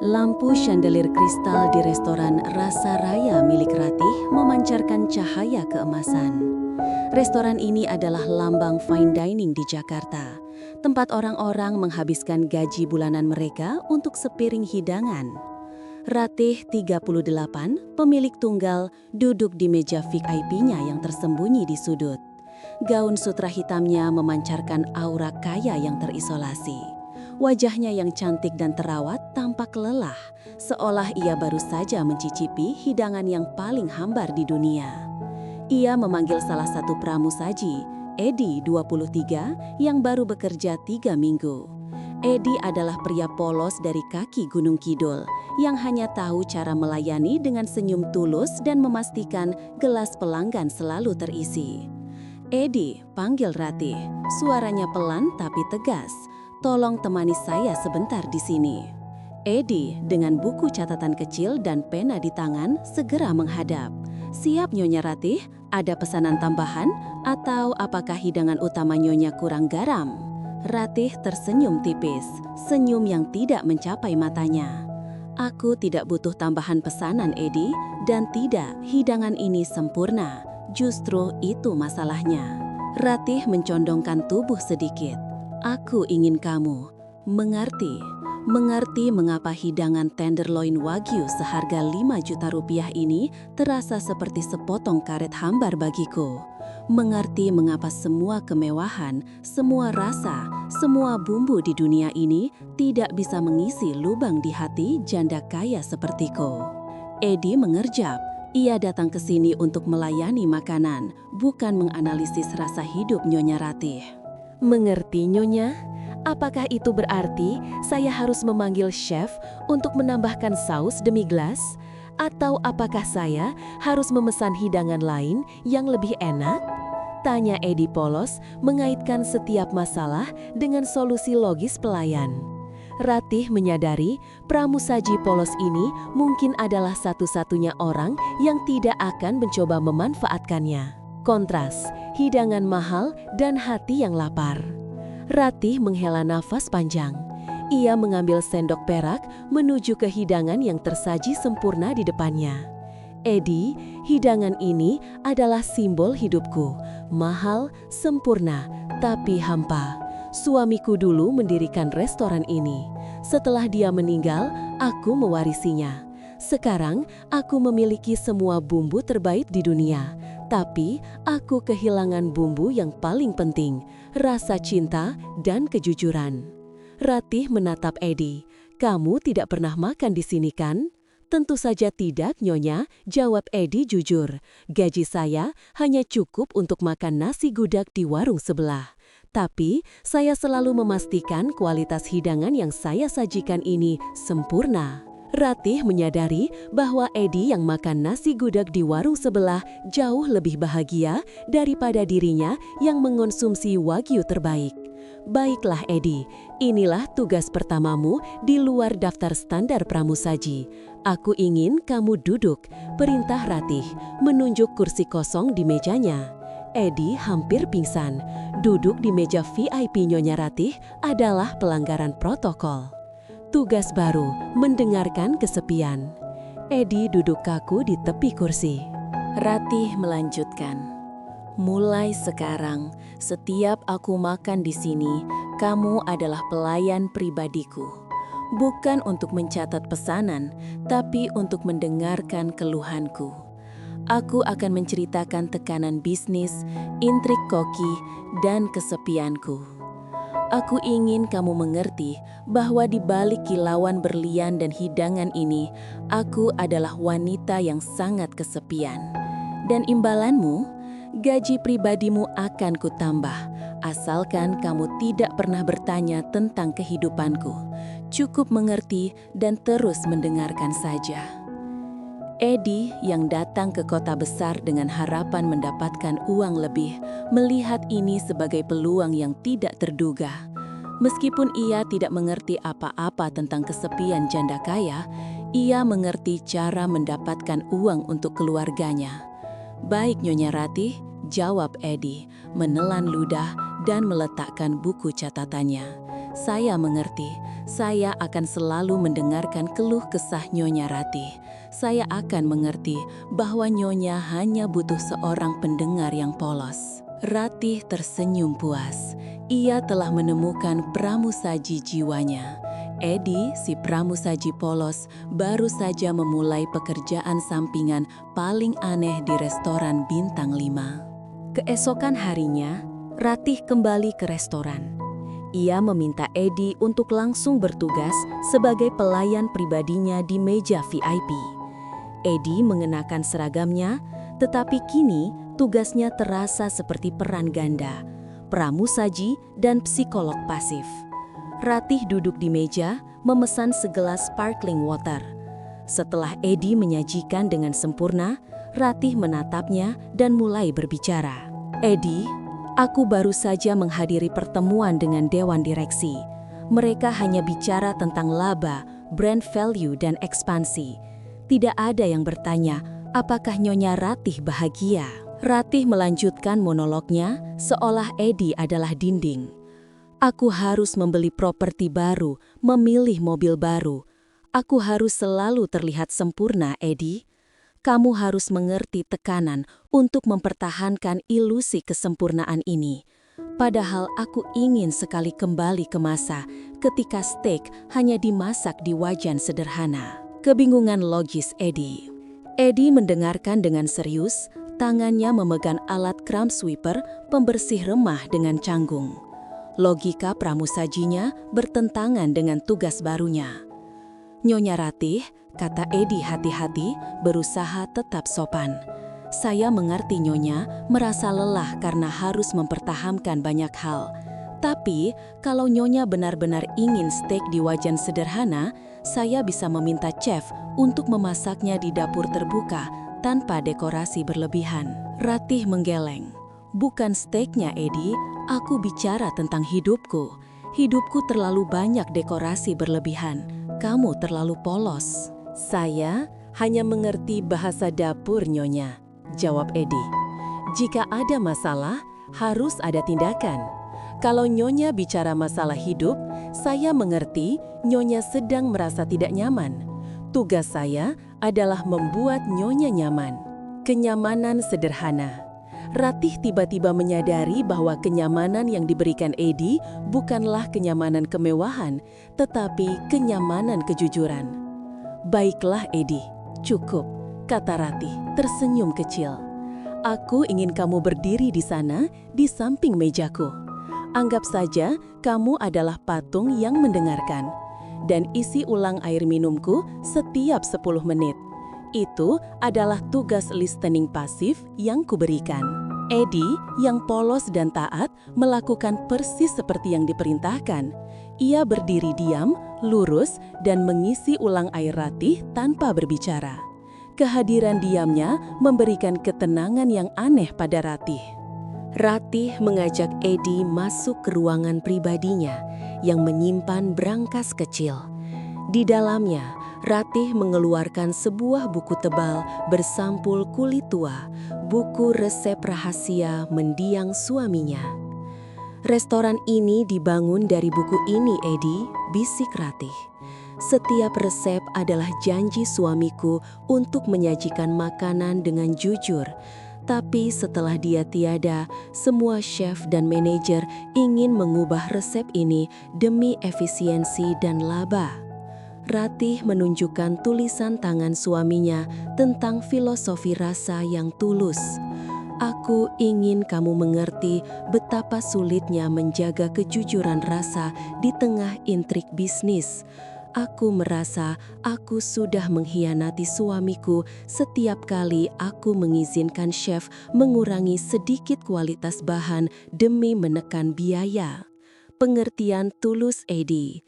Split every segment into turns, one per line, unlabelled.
Lampu chandelier kristal di restoran Rasa Raya milik Ratih memancarkan cahaya keemasan. Restoran ini adalah lambang fine dining di Jakarta, tempat orang-orang menghabiskan gaji bulanan mereka untuk sepiring hidangan. Ratih, 38, pemilik tunggal, duduk di meja VIP-nya yang tersembunyi di sudut. Gaun sutra hitamnya memancarkan aura kaya yang terisolasi. Wajahnya yang cantik dan terawat tampak lelah, seolah ia baru saja mencicipi hidangan yang paling hambar di dunia. Ia memanggil salah satu pramusaji, Edi, 23, yang baru bekerja 3 minggu. Edi adalah pria polos dari kaki Gunung Kidul, yang hanya tahu cara melayani dengan senyum tulus dan memastikan gelas pelanggan selalu terisi. Edi, panggil Ratih, suaranya pelan tapi tegas. Tolong temani saya sebentar di sini. Edi, dengan buku catatan kecil dan pena di tangan, segera menghadap. Siap Nyonya Ratih, ada pesanan tambahan atau apakah hidangan utama Nyonya kurang garam? Ratih tersenyum tipis, senyum yang tidak mencapai matanya. Aku tidak butuh tambahan pesanan, Edi, dan tidak, hidangan ini sempurna. Justru itu masalahnya. Ratih mencondongkan tubuh sedikit. Aku ingin kamu mengerti mengapa hidangan tenderloin wagyu seharga 5 juta rupiah ini terasa seperti sepotong karet hambar bagiku. Mengerti mengapa semua kemewahan, semua rasa, semua bumbu di dunia ini tidak bisa mengisi lubang di hati janda kaya sepertiku. Edi mengerjap. Ia datang ke sini untuk melayani makanan, bukan menganalisis rasa hidup Nyonya Ratih.
Mengerti, Nyonya? Apakah itu berarti saya harus memanggil chef untuk menambahkan saus demi gelas? Atau apakah saya harus memesan hidangan lain yang lebih enak? Tanya Edi polos, mengaitkan setiap masalah dengan solusi logis pelayan. Ratih menyadari pramusaji polos ini mungkin adalah satu-satunya orang yang tidak akan mencoba memanfaatkannya. Kontras, hidangan mahal dan hati yang lapar. Ratih menghela nafas panjang. Ia mengambil sendok perak menuju ke hidangan yang tersaji sempurna di depannya. Edi, hidangan ini adalah simbol hidupku. Mahal, sempurna, tapi hampa. Suamiku dulu mendirikan restoran ini. Setelah dia meninggal, aku mewarisinya. Sekarang, aku memiliki semua bumbu terbaik di dunia. Tapi, aku kehilangan bumbu yang paling penting, rasa cinta dan kejujuran. Ratih menatap Edi. Kamu tidak pernah makan di sini kan? Tentu saja tidak, Nyonya, jawab Edi jujur. Gaji saya hanya cukup untuk makan nasi gudeg di warung sebelah. Tapi, saya selalu memastikan kualitas hidangan yang saya sajikan ini sempurna. Ratih menyadari bahwa Edi yang makan nasi gudeg di warung sebelah jauh lebih bahagia daripada dirinya yang mengonsumsi wagyu terbaik. Baiklah Edi, inilah tugas pertamamu di luar daftar standar pramusaji. Aku ingin kamu duduk, perintah Ratih, menunjuk kursi kosong di mejanya. Edi hampir pingsan. Duduk di meja VIP Nyonya Ratih adalah pelanggaran protokol. Tugas baru, mendengarkan kesepian. Edi duduk kaku di tepi kursi.
Ratih melanjutkan. Mulai sekarang, setiap aku makan di sini, kamu adalah pelayan pribadiku. Bukan untuk mencatat pesanan, tapi untuk mendengarkan keluhanku. Aku akan menceritakan tekanan bisnis, intrik koki, dan kesepianku. Aku ingin kamu mengerti bahwa di balik kilauan berlian dan hidangan ini, aku adalah wanita yang sangat kesepian. Dan imbalanmu, gaji pribadimu akan kutambah, asalkan kamu tidak pernah bertanya tentang kehidupanku. Cukup mengerti dan terus mendengarkan saja. Edi yang datang ke kota besar dengan harapan mendapatkan uang lebih, melihat ini sebagai peluang yang tidak terduga. Meskipun ia tidak mengerti apa-apa tentang kesepian janda kaya, ia mengerti cara mendapatkan uang untuk keluarganya. Baik Nyonya Ratih, jawab Edi, menelan ludah dan meletakkan buku catatannya. Saya mengerti. Saya akan selalu mendengarkan keluh kesah Nyonya Ratih. Saya akan mengerti bahwa Nyonya hanya butuh seorang pendengar yang polos. Ratih tersenyum puas. Ia telah menemukan pramusaji jiwanya. Edi, si pramusaji polos, baru saja memulai pekerjaan sampingan paling aneh di restoran bintang 5. Keesokan harinya, Ratih kembali ke restoran. Ia meminta Edi untuk langsung bertugas sebagai pelayan pribadinya di meja VIP. Edi mengenakan seragamnya, tetapi kini tugasnya terasa seperti peran ganda, pramusaji dan psikolog pasif. Ratih duduk di meja, memesan segelas sparkling water. Setelah Edi menyajikan dengan sempurna, Ratih menatapnya dan mulai berbicara. Edi, aku baru saja menghadiri pertemuan dengan Dewan Direksi. Mereka hanya bicara tentang laba, brand value, dan ekspansi. Tidak ada yang bertanya, apakah Nyonya Ratih bahagia? Ratih melanjutkan monolognya, seolah Edi adalah dinding. Aku harus membeli properti baru, memilih mobil baru. Aku harus selalu terlihat sempurna, Edi. Kamu harus mengerti tekanan untuk mempertahankan ilusi kesempurnaan ini. Padahal aku ingin sekali kembali ke masa ketika steak hanya dimasak di wajan sederhana. Kebingungan logis Edi. Edi mendengarkan dengan serius, tangannya memegang alat crumb sweeper pembersih remah dengan canggung. Logika pramusajinya bertentangan dengan tugas barunya. Nyonya Ratih, kata Edi hati-hati, berusaha tetap sopan. Saya mengerti Nyonya merasa lelah karena harus mempertahankan banyak hal. Tapi, kalau Nyonya benar-benar ingin steak di wajan sederhana, saya bisa meminta chef untuk memasaknya di dapur terbuka tanpa dekorasi berlebihan. Ratih menggeleng. Bukan steaknya, Edi, aku bicara tentang hidupku. Hidupku terlalu banyak dekorasi berlebihan. Kamu terlalu polos. Saya hanya mengerti bahasa dapur, Nyonya, jawab Edi. Jika ada masalah, harus ada tindakan. Kalau Nyonya bicara masalah hidup, saya mengerti Nyonya sedang merasa tidak nyaman. Tugas saya adalah membuat Nyonya nyaman. Kenyamanan sederhana. Ratih tiba-tiba menyadari bahwa kenyamanan yang diberikan Edi bukanlah kenyamanan kemewahan, tetapi kenyamanan kejujuran. Baiklah Edi, cukup, kata Ratih tersenyum kecil. Aku ingin kamu berdiri di sana, di samping mejaku. Anggap saja kamu adalah patung yang mendengarkan. Dan isi ulang air minumku setiap 10 menit. Itu adalah tugas listening pasif yang kuberikan. Edi, yang polos dan taat, melakukan persis seperti yang diperintahkan. Ia berdiri diam, lurus, dan mengisi ulang air Ratih tanpa berbicara. Kehadiran diamnya memberikan ketenangan yang aneh pada Ratih. Ratih mengajak Edi masuk ke ruangan pribadinya yang menyimpan brankas kecil. Di dalamnya, Ratih mengeluarkan sebuah buku tebal bersampul kulit tua, buku resep rahasia mendiang suaminya. Restoran ini dibangun dari buku ini, Edi, bisik Ratih. Setiap resep adalah janji suamiku untuk menyajikan makanan dengan jujur. Tapi setelah dia tiada, semua chef dan manajer ingin mengubah resep ini demi efisiensi dan laba. Ratih menunjukkan tulisan tangan suaminya tentang filosofi rasa yang tulus. Aku ingin kamu mengerti betapa sulitnya menjaga kejujuran rasa di tengah intrik bisnis. Aku merasa aku sudah mengkhianati suamiku setiap kali aku mengizinkan chef mengurangi sedikit kualitas bahan demi menekan biaya. Pengertian tulus Edi.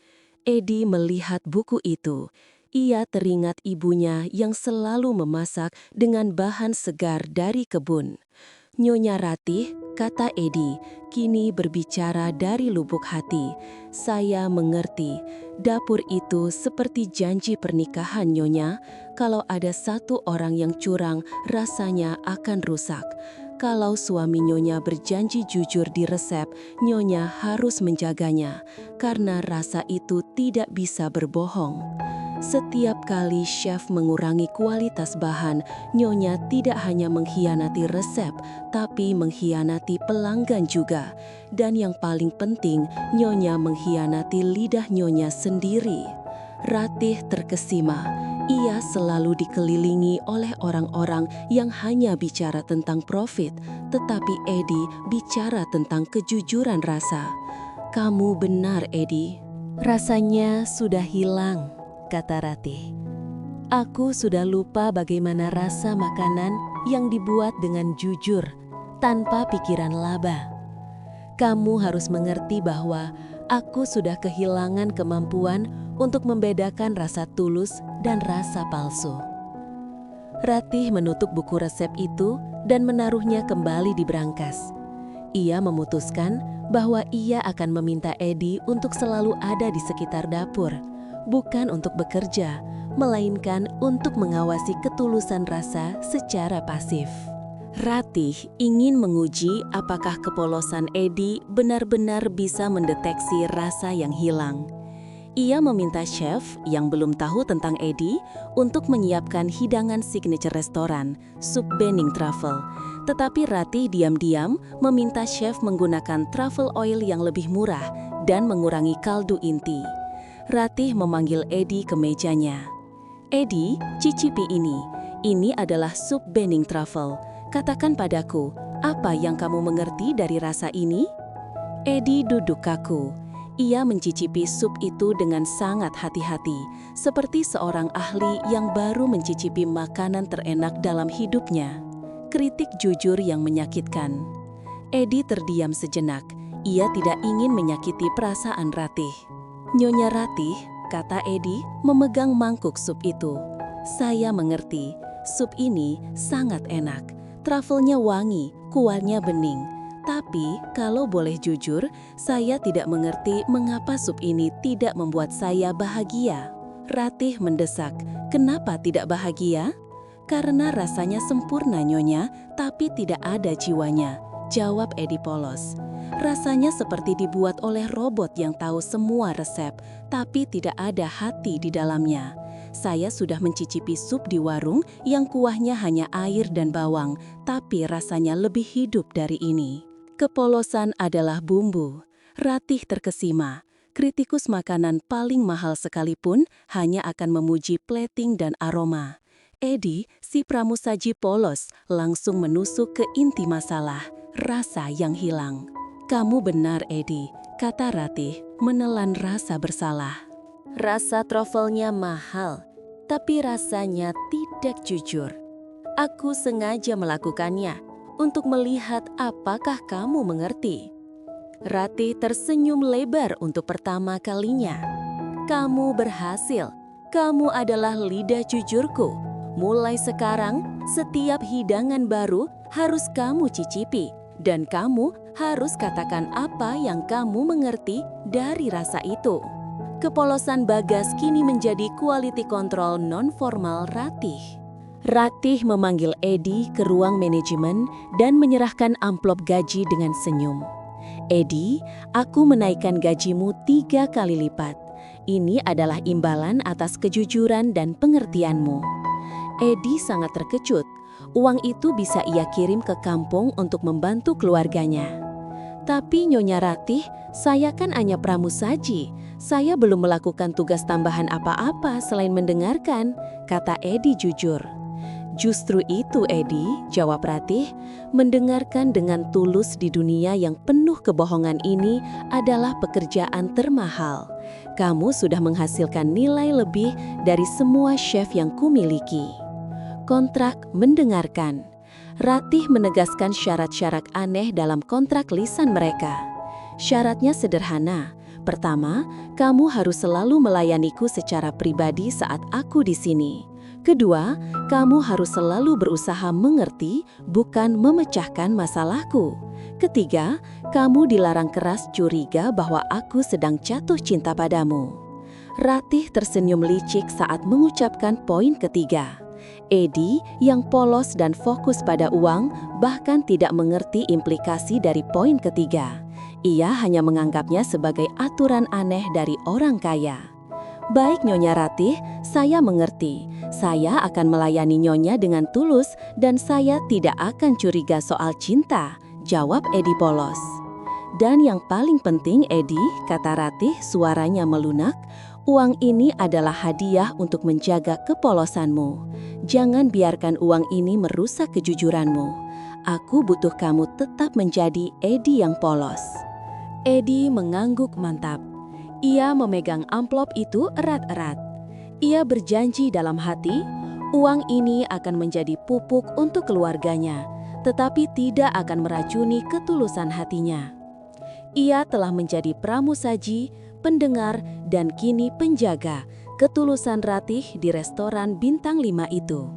Edi melihat buku itu. Ia teringat ibunya yang selalu memasak dengan bahan segar dari kebun. Nyonya Ratih, kata Edi, kini berbicara dari lubuk hati. Saya mengerti. Dapur itu seperti janji pernikahan, Nyonya. Kalau ada satu orang yang curang, rasanya akan rusak. Kalau suami Nyonya berjanji jujur di resep, Nyonya harus menjaganya, karena rasa itu tidak bisa berbohong. Setiap kali chef mengurangi kualitas bahan, Nyonya tidak hanya mengkhianati resep, tapi mengkhianati pelanggan juga. Dan yang paling penting, Nyonya mengkhianati lidah Nyonya sendiri. Ratih terkesima. Ia selalu dikelilingi oleh orang-orang yang hanya bicara tentang profit, tetapi Edi bicara tentang kejujuran rasa. Kamu benar, Edi.
Rasanya sudah hilang, kata Ratih. Aku sudah lupa bagaimana rasa makanan yang dibuat dengan jujur, tanpa pikiran laba. Kamu harus mengerti bahwa aku sudah kehilangan kemampuan untuk membedakan rasa tulus dan rasa palsu. Ratih menutup buku resep itu dan menaruhnya kembali di brankas. Ia memutuskan bahwa ia akan meminta Edi untuk selalu ada di sekitar dapur, bukan untuk bekerja, melainkan untuk mengawasi ketulusan rasa secara pasif.
Ratih ingin menguji apakah kepolosan Edi benar-benar bisa mendeteksi rasa yang hilang. Ia meminta chef yang belum tahu tentang Edi untuk menyiapkan hidangan signature restoran, sup bening truffle. Tetapi Ratih diam-diam meminta chef menggunakan truffle oil yang lebih murah dan mengurangi kaldu inti. Ratih memanggil Edi ke mejanya. Edi, cicipi ini. Ini adalah sup bening truffle. Katakan padaku, apa yang kamu mengerti dari rasa ini? Edi duduk kaku. Ia mencicipi sup itu dengan sangat hati-hati, seperti seorang ahli yang baru mencicipi makanan terenak dalam hidupnya. Kritik jujur yang menyakitkan. Edi terdiam sejenak. Ia tidak ingin menyakiti perasaan Ratih. Nyonya Ratih, kata Edi, memegang mangkuk sup itu. Saya mengerti, sup ini sangat enak. Truffle-nya wangi, kuahnya bening. Tapi, kalau boleh jujur, saya tidak mengerti mengapa sup ini tidak membuat saya bahagia. Ratih mendesak, kenapa tidak bahagia? Karena rasanya sempurna, Nyonya, tapi tidak ada jiwanya, jawab Edi polos. Rasanya seperti dibuat oleh robot yang tahu semua resep, tapi tidak ada hati di dalamnya. Saya sudah mencicipi sup di warung yang kuahnya hanya air dan bawang, tapi rasanya lebih hidup dari ini. Kepolosan adalah bumbu. Ratih terkesima. Kritikus makanan paling mahal sekalipun hanya akan memuji plating dan aroma. Edi, si pramusaji polos, langsung menusuk ke inti masalah, rasa yang hilang. Kamu benar, Edi, kata Ratih, menelan rasa bersalah. Rasa truffle-nya mahal, tapi rasanya tidak jujur. Aku sengaja melakukannya untuk melihat apakah kamu mengerti. Ratih tersenyum lebar untuk pertama kalinya. Kamu berhasil. Kamu adalah lidah jujurku. Mulai sekarang, setiap hidangan baru harus kamu cicipi. Dan kamu harus katakan apa yang kamu mengerti dari rasa itu. Kepolosan Bagas kini menjadi quality control non-formal Ratih. Ratih memanggil Edi ke ruang manajemen dan menyerahkan amplop gaji dengan senyum. Edi, aku menaikkan gajimu 3 kali lipat. Ini adalah imbalan atas kejujuran dan pengertianmu. Edi sangat terkejut. Uang itu bisa ia kirim ke kampung untuk membantu keluarganya. Tapi Nyonya Ratih, saya kan hanya pramusaji. Saya belum melakukan tugas tambahan apa-apa selain mendengarkan, kata Edi jujur. Justru itu, Edi, jawab Ratih, mendengarkan dengan tulus di dunia yang penuh kebohongan ini adalah pekerjaan termahal. Kamu sudah menghasilkan nilai lebih dari semua chef yang kumiliki. Kontrak mendengarkan. Ratih menegaskan syarat-syarat aneh dalam kontrak lisan mereka. Syaratnya sederhana. Pertama, kamu harus selalu melayaniku secara pribadi saat aku di sini. Kedua, kamu harus selalu berusaha mengerti, bukan memecahkan masalahku. Ketiga, kamu dilarang keras curiga bahwa aku sedang jatuh cinta padamu. Ratih tersenyum licik saat mengucapkan poin ketiga. Edi yang polos dan fokus pada uang bahkan tidak mengerti implikasi dari poin ketiga. Ia hanya menganggapnya sebagai aturan aneh dari orang kaya. Baik Nyonya Ratih, saya mengerti. Saya akan melayani Nyonya dengan tulus dan saya tidak akan curiga soal cinta, jawab Edi polos. Dan yang paling penting Edi, kata Ratih suaranya melunak, uang ini adalah hadiah untuk menjaga kepolosanmu. Jangan biarkan uang ini merusak kejujuranmu. Aku butuh kamu tetap menjadi Edi yang polos. Edi mengangguk mantap. Ia memegang amplop itu erat-erat. Ia berjanji dalam hati, uang ini akan menjadi pupuk untuk keluarganya, tetapi tidak akan meracuni ketulusan hatinya. Ia telah menjadi pramusaji, pendengar, dan kini penjaga ketulusan Ratih di restoran bintang 5 itu.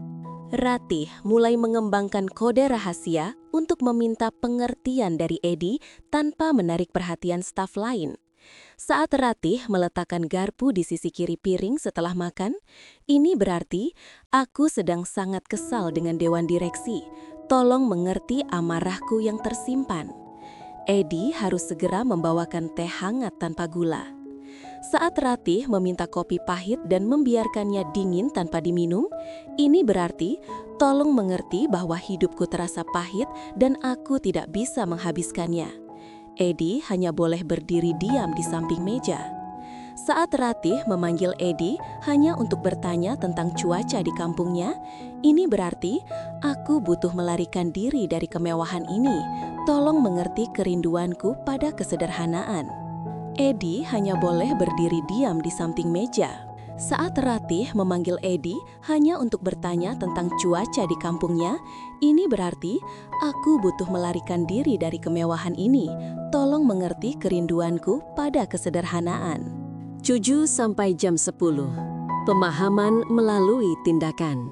Ratih mulai mengembangkan kode rahasia untuk meminta pengertian dari Edi tanpa menarik perhatian staf lain. Saat Ratih meletakkan garpu di sisi kiri piring setelah makan, ini berarti aku sedang sangat kesal dengan dewan direksi. Tolong mengerti amarahku yang tersimpan. Edi harus segera membawakan teh hangat tanpa gula. Saat Ratih meminta kopi pahit dan membiarkannya dingin tanpa diminum, ini berarti tolong mengerti bahwa hidupku terasa pahit dan aku tidak bisa menghabiskannya. Edi hanya boleh berdiri diam di samping meja. Saat Ratih memanggil Edi hanya untuk bertanya tentang cuaca di kampungnya, ini berarti aku butuh melarikan diri dari kemewahan ini. Tolong mengerti kerinduanku pada kesederhanaan. Edi hanya boleh berdiri diam di samping meja. Saat Ratih memanggil Edi hanya untuk bertanya tentang cuaca di kampungnya, ini berarti aku butuh melarikan diri dari kemewahan ini. Tolong mengerti kerinduanku pada kesederhanaan. 7 sampai jam 10. Pemahaman melalui tindakan.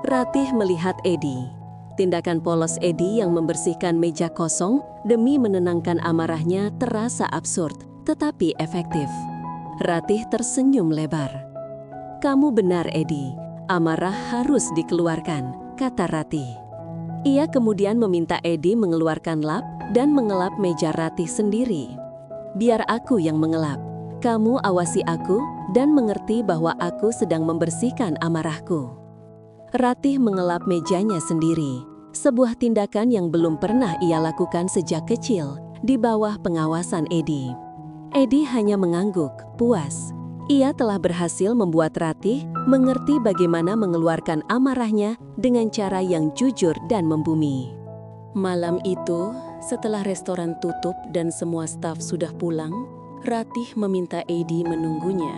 Ratih melihat Edi. Tindakan polos Edi yang membersihkan meja kosong demi menenangkan amarahnya terasa absurd, tetapi efektif. Ratih tersenyum lebar. Kamu benar Edi, amarah harus dikeluarkan, kata Ratih. Ia kemudian meminta Edi mengeluarkan lap dan mengelap meja Ratih sendiri. Biar aku yang mengelap. Kamu awasi aku dan mengerti bahwa aku sedang membersihkan amarahku. Ratih mengelap mejanya sendiri, sebuah tindakan yang belum pernah ia lakukan sejak kecil di bawah pengawasan Edi. Edi hanya mengangguk, puas. Ia telah berhasil membuat Ratih mengerti bagaimana mengeluarkan amarahnya dengan cara yang jujur dan membumi. Malam itu, setelah restoran tutup dan semua staf sudah pulang, Ratih meminta Edi menunggunya.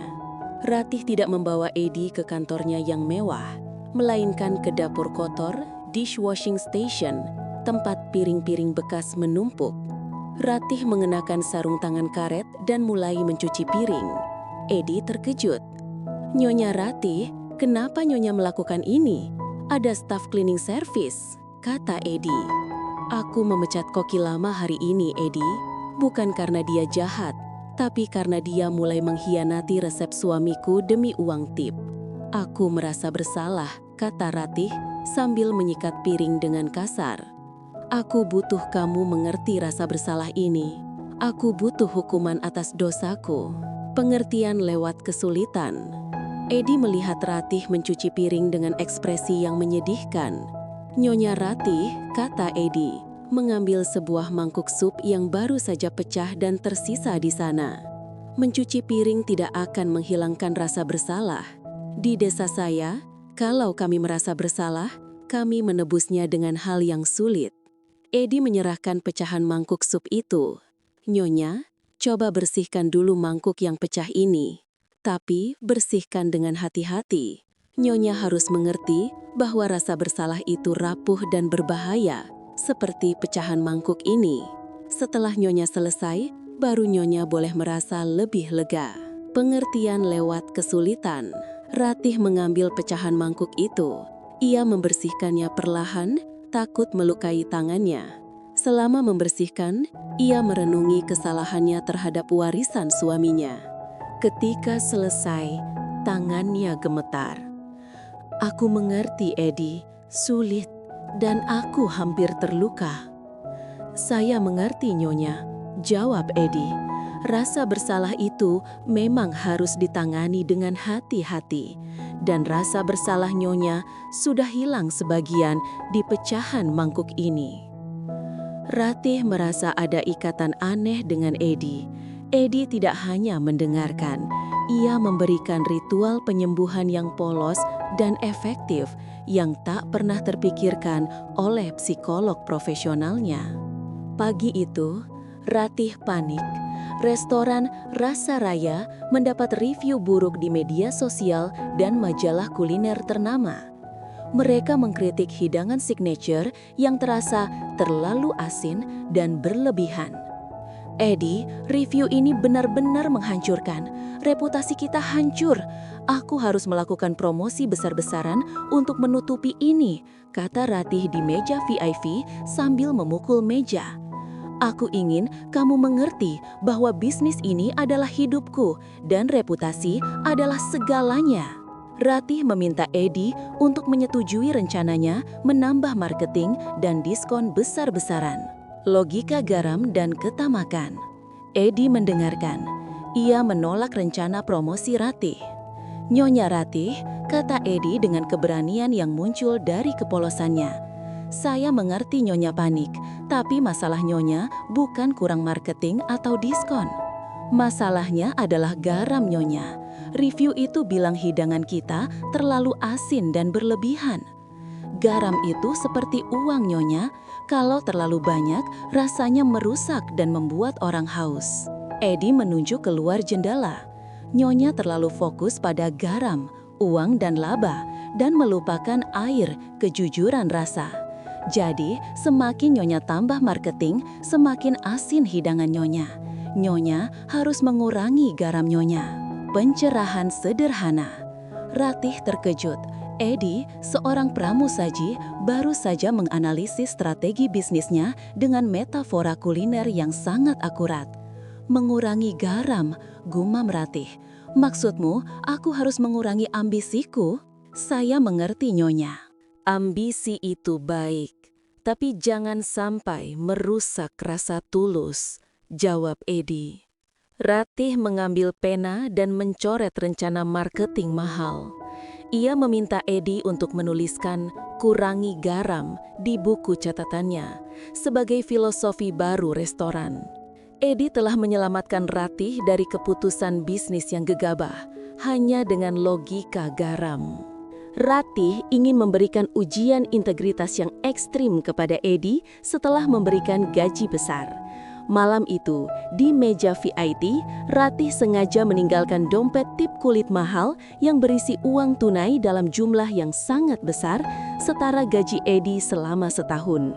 Ratih tidak membawa Edi ke kantornya yang mewah, melainkan ke dapur kotor, dishwashing station, tempat piring-piring bekas menumpuk. Ratih mengenakan sarung tangan karet dan mulai mencuci piring. Edi terkejut. Nyonya Ratih, kenapa Nyonya melakukan ini? Ada staf cleaning service, kata Edi. Aku memecat koki lama hari ini, Edi, bukan karena dia jahat, tapi karena dia mulai mengkhianati resep suamiku demi uang tip. Aku merasa bersalah, kata Ratih sambil menyikat piring dengan kasar. Aku butuh kamu mengerti rasa bersalah ini. Aku butuh hukuman atas dosaku. Pengertian lewat kesulitan. Edi melihat Ratih mencuci piring dengan ekspresi yang menyedihkan. Nyonya Ratih, kata Edi, mengambil sebuah mangkuk sup yang baru saja pecah dan tersisa di sana. Mencuci piring tidak akan menghilangkan rasa bersalah. Di desa saya, kalau kami merasa bersalah, kami menebusnya dengan hal yang sulit. Edi menyerahkan pecahan mangkuk sup itu. Nyonya, coba bersihkan dulu mangkuk yang pecah ini. Tapi bersihkan dengan hati-hati. Nyonya harus mengerti bahwa rasa bersalah itu rapuh dan berbahaya, seperti pecahan mangkuk ini. Setelah Nyonya selesai, baru Nyonya boleh merasa lebih lega. Pengertian lewat kesulitan. Ratih mengambil pecahan mangkuk itu. Ia membersihkannya perlahan, takut melukai tangannya. Selama membersihkan, ia merenungi kesalahannya terhadap warisan suaminya. Ketika selesai, tangannya gemetar. Aku mengerti, Edi. Sulit, dan aku hampir terluka. Saya mengerti, Nyonya, jawab Edi. Rasa bersalah itu memang harus ditangani dengan hati-hati. Dan rasa bersalah Nyonya sudah hilang sebagian di pecahan mangkuk ini. Ratih merasa ada ikatan aneh dengan Edi. Edi tidak hanya mendengarkan, ia memberikan ritual penyembuhan yang polos dan efektif yang tak pernah terpikirkan oleh psikolog profesionalnya. Pagi itu, Ratih panik. Restoran Rasa Raya mendapat review buruk di media sosial dan majalah kuliner ternama. Mereka mengkritik hidangan signature yang terasa terlalu asin dan berlebihan. Edi, review ini benar-benar menghancurkan. Reputasi kita hancur. Aku harus melakukan promosi besar-besaran untuk menutupi ini, kata Ratih di meja VIP sambil memukul meja. Aku ingin kamu mengerti bahwa bisnis ini adalah hidupku dan reputasi adalah segalanya. Ratih meminta Edi untuk menyetujui rencananya menambah marketing dan diskon besar-besaran. Logika garam dan ketamakan. Edi mendengarkan. Ia menolak rencana promosi Ratih. Nyonya Ratih, kata Edi dengan keberanian yang muncul dari kepolosannya. Saya mengerti Nyonya panik, tapi masalah Nyonya bukan kurang marketing atau diskon. Masalahnya adalah garam, Nyonya. Review itu bilang hidangan kita terlalu asin dan berlebihan. Garam itu seperti uang, Nyonya. Kalau terlalu banyak, rasanya merusak dan membuat orang haus. Edi menunjuk keluar jendela. Nyonya terlalu fokus pada garam, uang dan laba, dan melupakan air, kejujuran rasa. Jadi, semakin Nyonya tambah marketing, semakin asin hidangan Nyonya. Nyonya harus mengurangi garam Nyonya. Pencerahan sederhana. Ratih terkejut. Edi, seorang pramusaji, baru saja menganalisis strategi bisnisnya dengan metafora kuliner yang sangat akurat. Mengurangi garam, gumam Ratih. Maksudmu, aku harus mengurangi ambisiku? Saya mengerti, Nyonya. Ambisi itu baik, tapi jangan sampai merusak rasa tulus, jawab Edi. Ratih mengambil pena dan mencoret rencana marketing mahal. Ia meminta Edi untuk menuliskan "kurangi garam" di buku catatannya sebagai filosofi baru restoran. Edi telah menyelamatkan Ratih dari keputusan bisnis yang gegabah hanya dengan logika garam. Ratih ingin memberikan ujian integritas yang ekstrim kepada Edi setelah memberikan gaji besar. Malam itu, di meja VIP, Ratih sengaja meninggalkan dompet tip kulit mahal yang berisi uang tunai dalam jumlah yang sangat besar, setara gaji Edi selama setahun.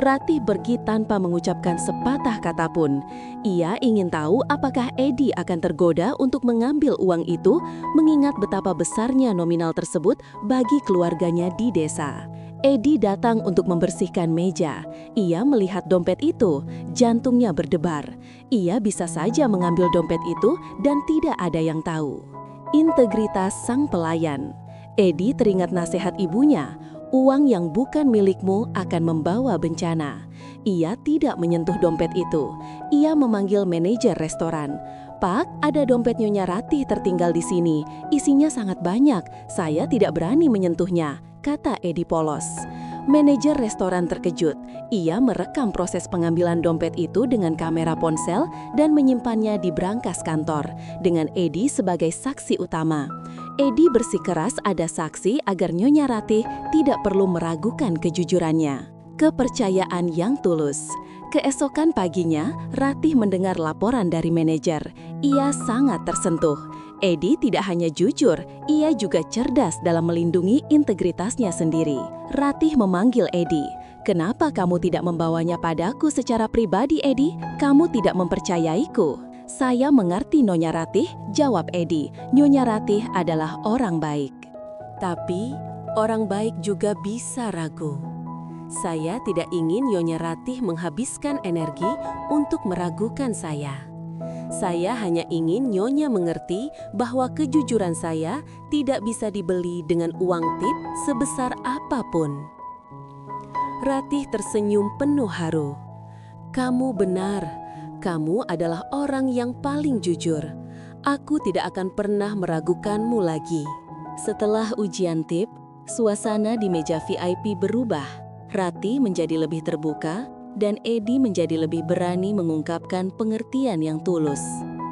Ratih pergi tanpa mengucapkan sepatah kata pun. Ia ingin tahu apakah Edi akan tergoda untuk mengambil uang itu, mengingat betapa besarnya nominal tersebut bagi keluarganya di desa. Edi datang untuk membersihkan meja. Ia melihat dompet itu, jantungnya berdebar. Ia bisa saja mengambil dompet itu dan tidak ada yang tahu. Integritas sang pelayan. Edi teringat nasihat ibunya. Uang yang bukan milikmu akan membawa bencana. Ia tidak menyentuh dompet itu. Ia memanggil manajer restoran. Pak, ada dompet Nyonya Ratih tertinggal di sini. Isinya sangat banyak. Saya tidak berani menyentuhnya, kata Edi polos. Manajer restoran terkejut. Ia merekam proses pengambilan dompet itu dengan kamera ponsel dan menyimpannya di brankas kantor, dengan Edi sebagai saksi utama. Edi bersikeras ada saksi agar Nyonya Ratih tidak perlu meragukan kejujurannya. Kepercayaan yang tulus. Keesokan paginya, Ratih mendengar laporan dari manajer. Ia sangat tersentuh. Edi tidak hanya jujur, ia juga cerdas dalam melindungi integritasnya sendiri. Ratih memanggil Edi. Kenapa kamu tidak membawanya padaku secara pribadi, Edi? Kamu tidak mempercayaiku. Saya mengerti Nyonya Ratih, jawab Edi. Nyonya Ratih adalah orang baik. Tapi, orang baik juga bisa ragu. Saya tidak ingin Nyonya Ratih menghabiskan energi untuk meragukan saya.
Saya hanya ingin Nyonya mengerti bahwa kejujuran saya tidak bisa dibeli dengan uang tip sebesar apapun. Ratih tersenyum penuh haru. Kamu benar, kamu adalah orang yang paling jujur. Aku tidak akan pernah meragukanmu lagi.
Setelah ujian tip, suasana di meja VIP berubah. Ratih menjadi lebih terbuka, dan Edi menjadi lebih berani mengungkapkan pengertian yang tulus.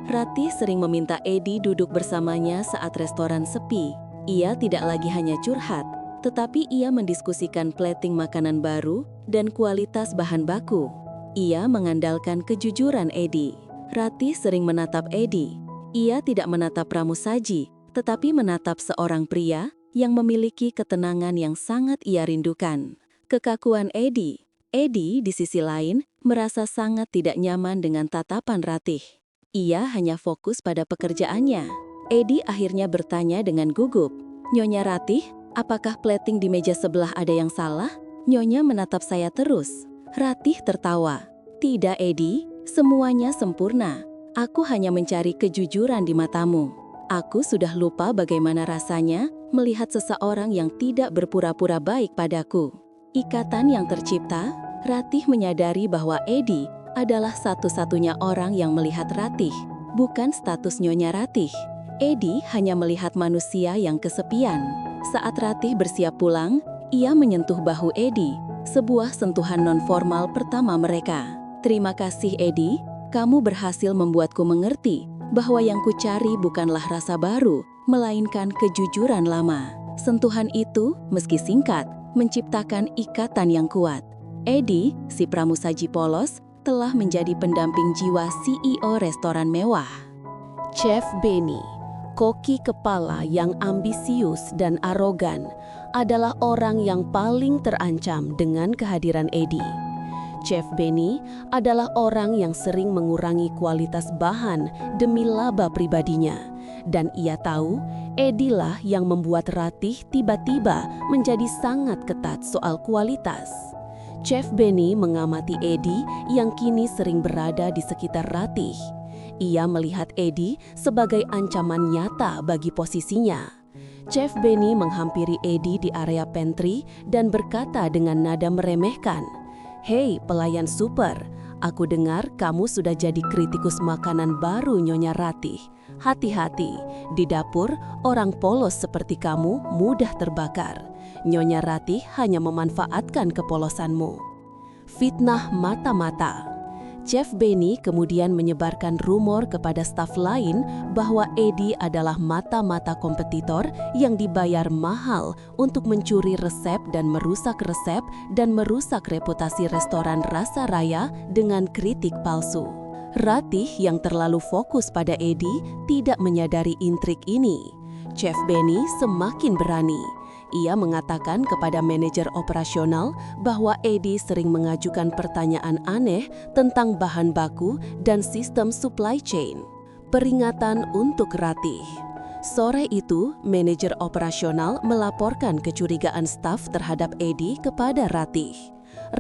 Ratih sering meminta Edi duduk bersamanya saat restoran sepi. Ia tidak lagi hanya curhat, tetapi ia mendiskusikan plating makanan baru dan kualitas bahan baku. Ia mengandalkan kejujuran Edi. Ratih sering menatap Edi. Ia tidak menatap pramusaji, tetapi menatap seorang pria yang memiliki ketenangan yang sangat ia rindukan. Kekakuan Edi. Edi, di sisi lain, merasa sangat tidak nyaman dengan tatapan Ratih. Ia hanya fokus pada pekerjaannya. Edi akhirnya bertanya dengan gugup, "Nyonya Ratih, apakah plating di meja sebelah ada yang salah?" Nyonya menatap saya terus. Ratih tertawa. "Tidak, Edi, semuanya sempurna. Aku hanya mencari kejujuran di matamu. Aku sudah lupa bagaimana rasanya melihat seseorang yang tidak berpura-pura baik padaku." Ikatan yang tercipta, Ratih menyadari bahwa Edi adalah satu-satunya orang yang melihat Ratih, bukan status Nyonya Ratih. Edi hanya melihat manusia yang kesepian. Saat Ratih bersiap pulang, ia menyentuh bahu Edi, sebuah sentuhan non-formal pertama mereka. "Terima kasih Edi, kamu berhasil membuatku mengerti bahwa yang kucari bukanlah rasa baru, melainkan kejujuran lama." Sentuhan itu, meski singkat, menciptakan ikatan yang kuat. Edi, si pramusaji polos, telah menjadi pendamping jiwa CEO restoran mewah.
Chef Benny, koki kepala yang ambisius dan arogan, adalah orang yang paling terancam dengan kehadiran Edi. Chef Benny adalah orang yang sering mengurangi kualitas bahan demi laba pribadinya. Dan ia tahu, Edi lah yang membuat Ratih tiba-tiba menjadi sangat ketat soal kualitas. Chef Benny mengamati Edi yang kini sering berada di sekitar Ratih. Ia melihat Edi sebagai ancaman nyata bagi posisinya. Chef Benny menghampiri Edi di area pantry dan berkata dengan nada meremehkan, "Hei pelayan super, aku dengar kamu sudah jadi kritikus makanan baru Nyonya Ratih. Hati-hati, di dapur orang polos seperti kamu mudah terbakar. Nyonya Ratih hanya memanfaatkan kepolosanmu." Fitnah mata-mata. Chef Benny kemudian menyebarkan rumor kepada staf lain bahwa Edi adalah mata-mata kompetitor yang dibayar mahal untuk mencuri resep dan merusak reputasi restoran Rasa Raya dengan kritik palsu. Ratih yang terlalu fokus pada Edi tidak menyadari intrik ini. Chef Benny semakin berani. Ia mengatakan kepada manajer operasional bahwa Edi sering mengajukan pertanyaan aneh tentang bahan baku dan sistem supply chain. Peringatan untuk Ratih. Sore itu, manajer operasional melaporkan kecurigaan staf terhadap Edi kepada Ratih.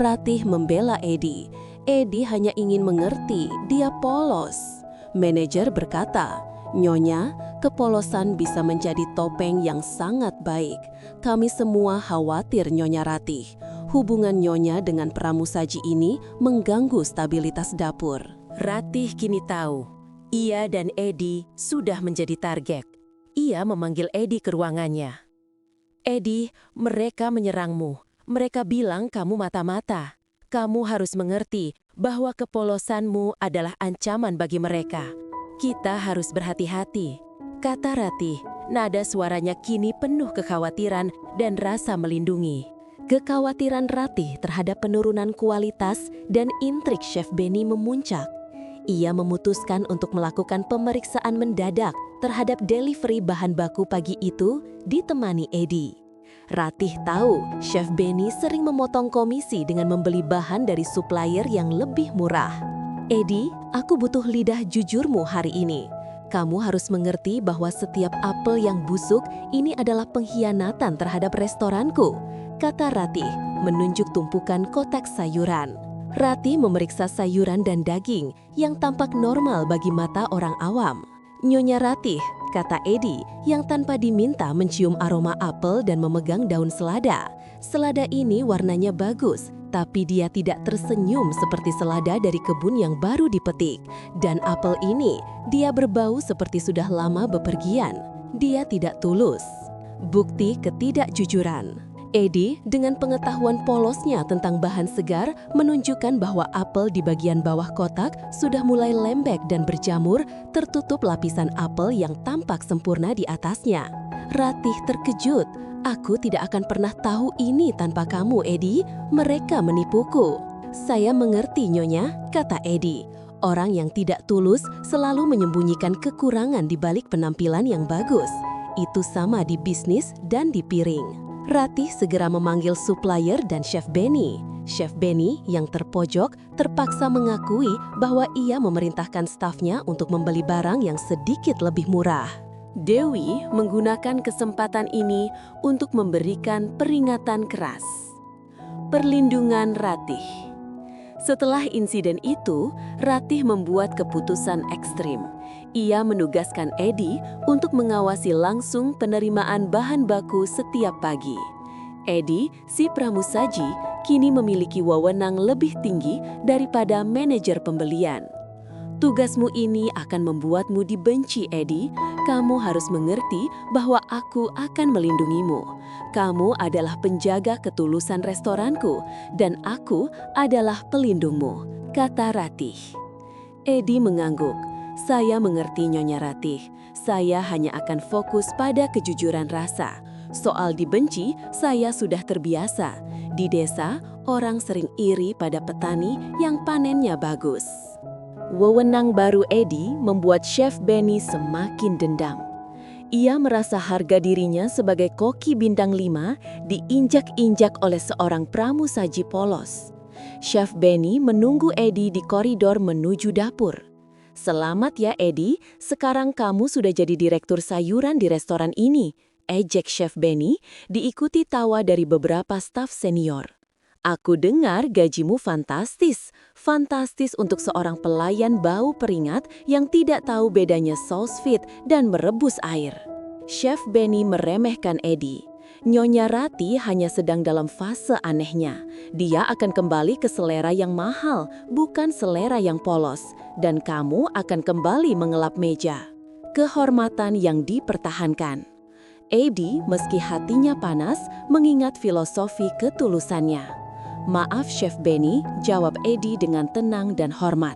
Ratih membela Edi. Edi hanya ingin mengerti, dia polos. Manajer berkata, "Nyonya, kepolosan bisa menjadi topeng yang sangat baik. Kami semua khawatir Nyonya Ratih. Hubungan Nyonya dengan pramusaji ini mengganggu stabilitas dapur." Ratih kini tahu, ia dan Edi sudah menjadi target. Ia memanggil Edi ke ruangannya. "Edi, mereka menyerangmu. Mereka bilang kamu mata-mata. Kamu harus mengerti bahwa kepolosanmu adalah ancaman bagi mereka. Kita harus berhati-hati," kata Ratih. Nada suaranya kini penuh kekhawatiran dan rasa melindungi. Kekhawatiran Ratih terhadap penurunan kualitas dan intrik Chef Benny memuncak. Ia memutuskan untuk melakukan pemeriksaan mendadak terhadap delivery bahan baku pagi itu ditemani Edi. Ratih tahu Chef Benny sering memotong komisi dengan membeli bahan dari supplier yang lebih murah. "Edi, aku butuh lidah jujurmu hari ini. Kamu harus mengerti bahwa setiap apel yang busuk ini adalah pengkhianatan terhadap restoranku," kata Ratih, menunjuk tumpukan kotak sayuran. Ratih memeriksa sayuran dan daging yang tampak normal bagi mata orang awam. "Nyonya Ratih," kata Edi yang tanpa diminta mencium aroma apel dan memegang daun selada. Selada ini warnanya bagus, tapi dia tidak tersenyum seperti selada dari kebun yang baru dipetik. Dan apel ini, dia berbau seperti sudah lama bepergian. Dia tidak tulus. Bukti ketidakjujuran. Edi dengan pengetahuan polosnya tentang bahan segar menunjukkan bahwa apel di bagian bawah kotak sudah mulai lembek dan berjamur, tertutup lapisan apel yang tampak sempurna di atasnya. Ratih terkejut. "Aku tidak akan pernah tahu ini tanpa kamu, Edi. Mereka menipuku." "Saya mengerti, Nyonya," kata Edi. Orang yang tidak tulus selalu menyembunyikan kekurangan di balik penampilan yang bagus. Itu sama di bisnis dan di piring. Ratih segera memanggil supplier dan Chef Benny. Chef Benny yang terpojok terpaksa mengakui bahwa ia memerintahkan stafnya untuk membeli barang yang sedikit lebih murah. Dewi menggunakan kesempatan ini untuk memberikan peringatan keras. Perlindungan Ratih. Setelah insiden itu, Ratih membuat keputusan ekstrim. Ia menugaskan Edi untuk mengawasi langsung penerimaan bahan baku setiap pagi. Edi, si pramusaji, kini memiliki wewenang lebih tinggi daripada manajer pembelian. "Tugasmu ini akan membuatmu dibenci, Edi. Kamu harus mengerti bahwa aku akan melindungimu. Kamu adalah penjaga ketulusan restoranku, dan aku adalah pelindungmu," kata Ratih. Edi mengangguk. "Saya mengerti, Nyonya Ratih. Saya hanya akan fokus pada kejujuran rasa. Soal dibenci, saya sudah terbiasa. Di desa, orang sering iri pada petani yang panennya bagus." Wewenang baru Edi membuat Chef Benny semakin dendam. Ia merasa harga dirinya sebagai koki bintang 5 diinjak-injak oleh seorang pramusaji polos. Chef Benny menunggu Edi di koridor menuju dapur. "Selamat ya, Edi, sekarang kamu sudah jadi direktur sayuran di restoran ini," ejek Chef Benny, diikuti tawa dari beberapa staf senior. "Aku dengar gajimu fantastis. Fantastis untuk seorang pelayan bau peringat yang tidak tahu bedanya saus fit dan merebus air." Chef Benny meremehkan Edi. "Nyonya Ratih hanya sedang dalam fase anehnya. Dia akan kembali ke selera yang mahal, bukan selera yang polos. Dan kamu akan kembali mengelap meja." Kehormatan yang dipertahankan. Edi, meski hatinya panas, mengingat filosofi ketulusannya. "Maaf, Chef Benny," jawab Edi dengan tenang dan hormat.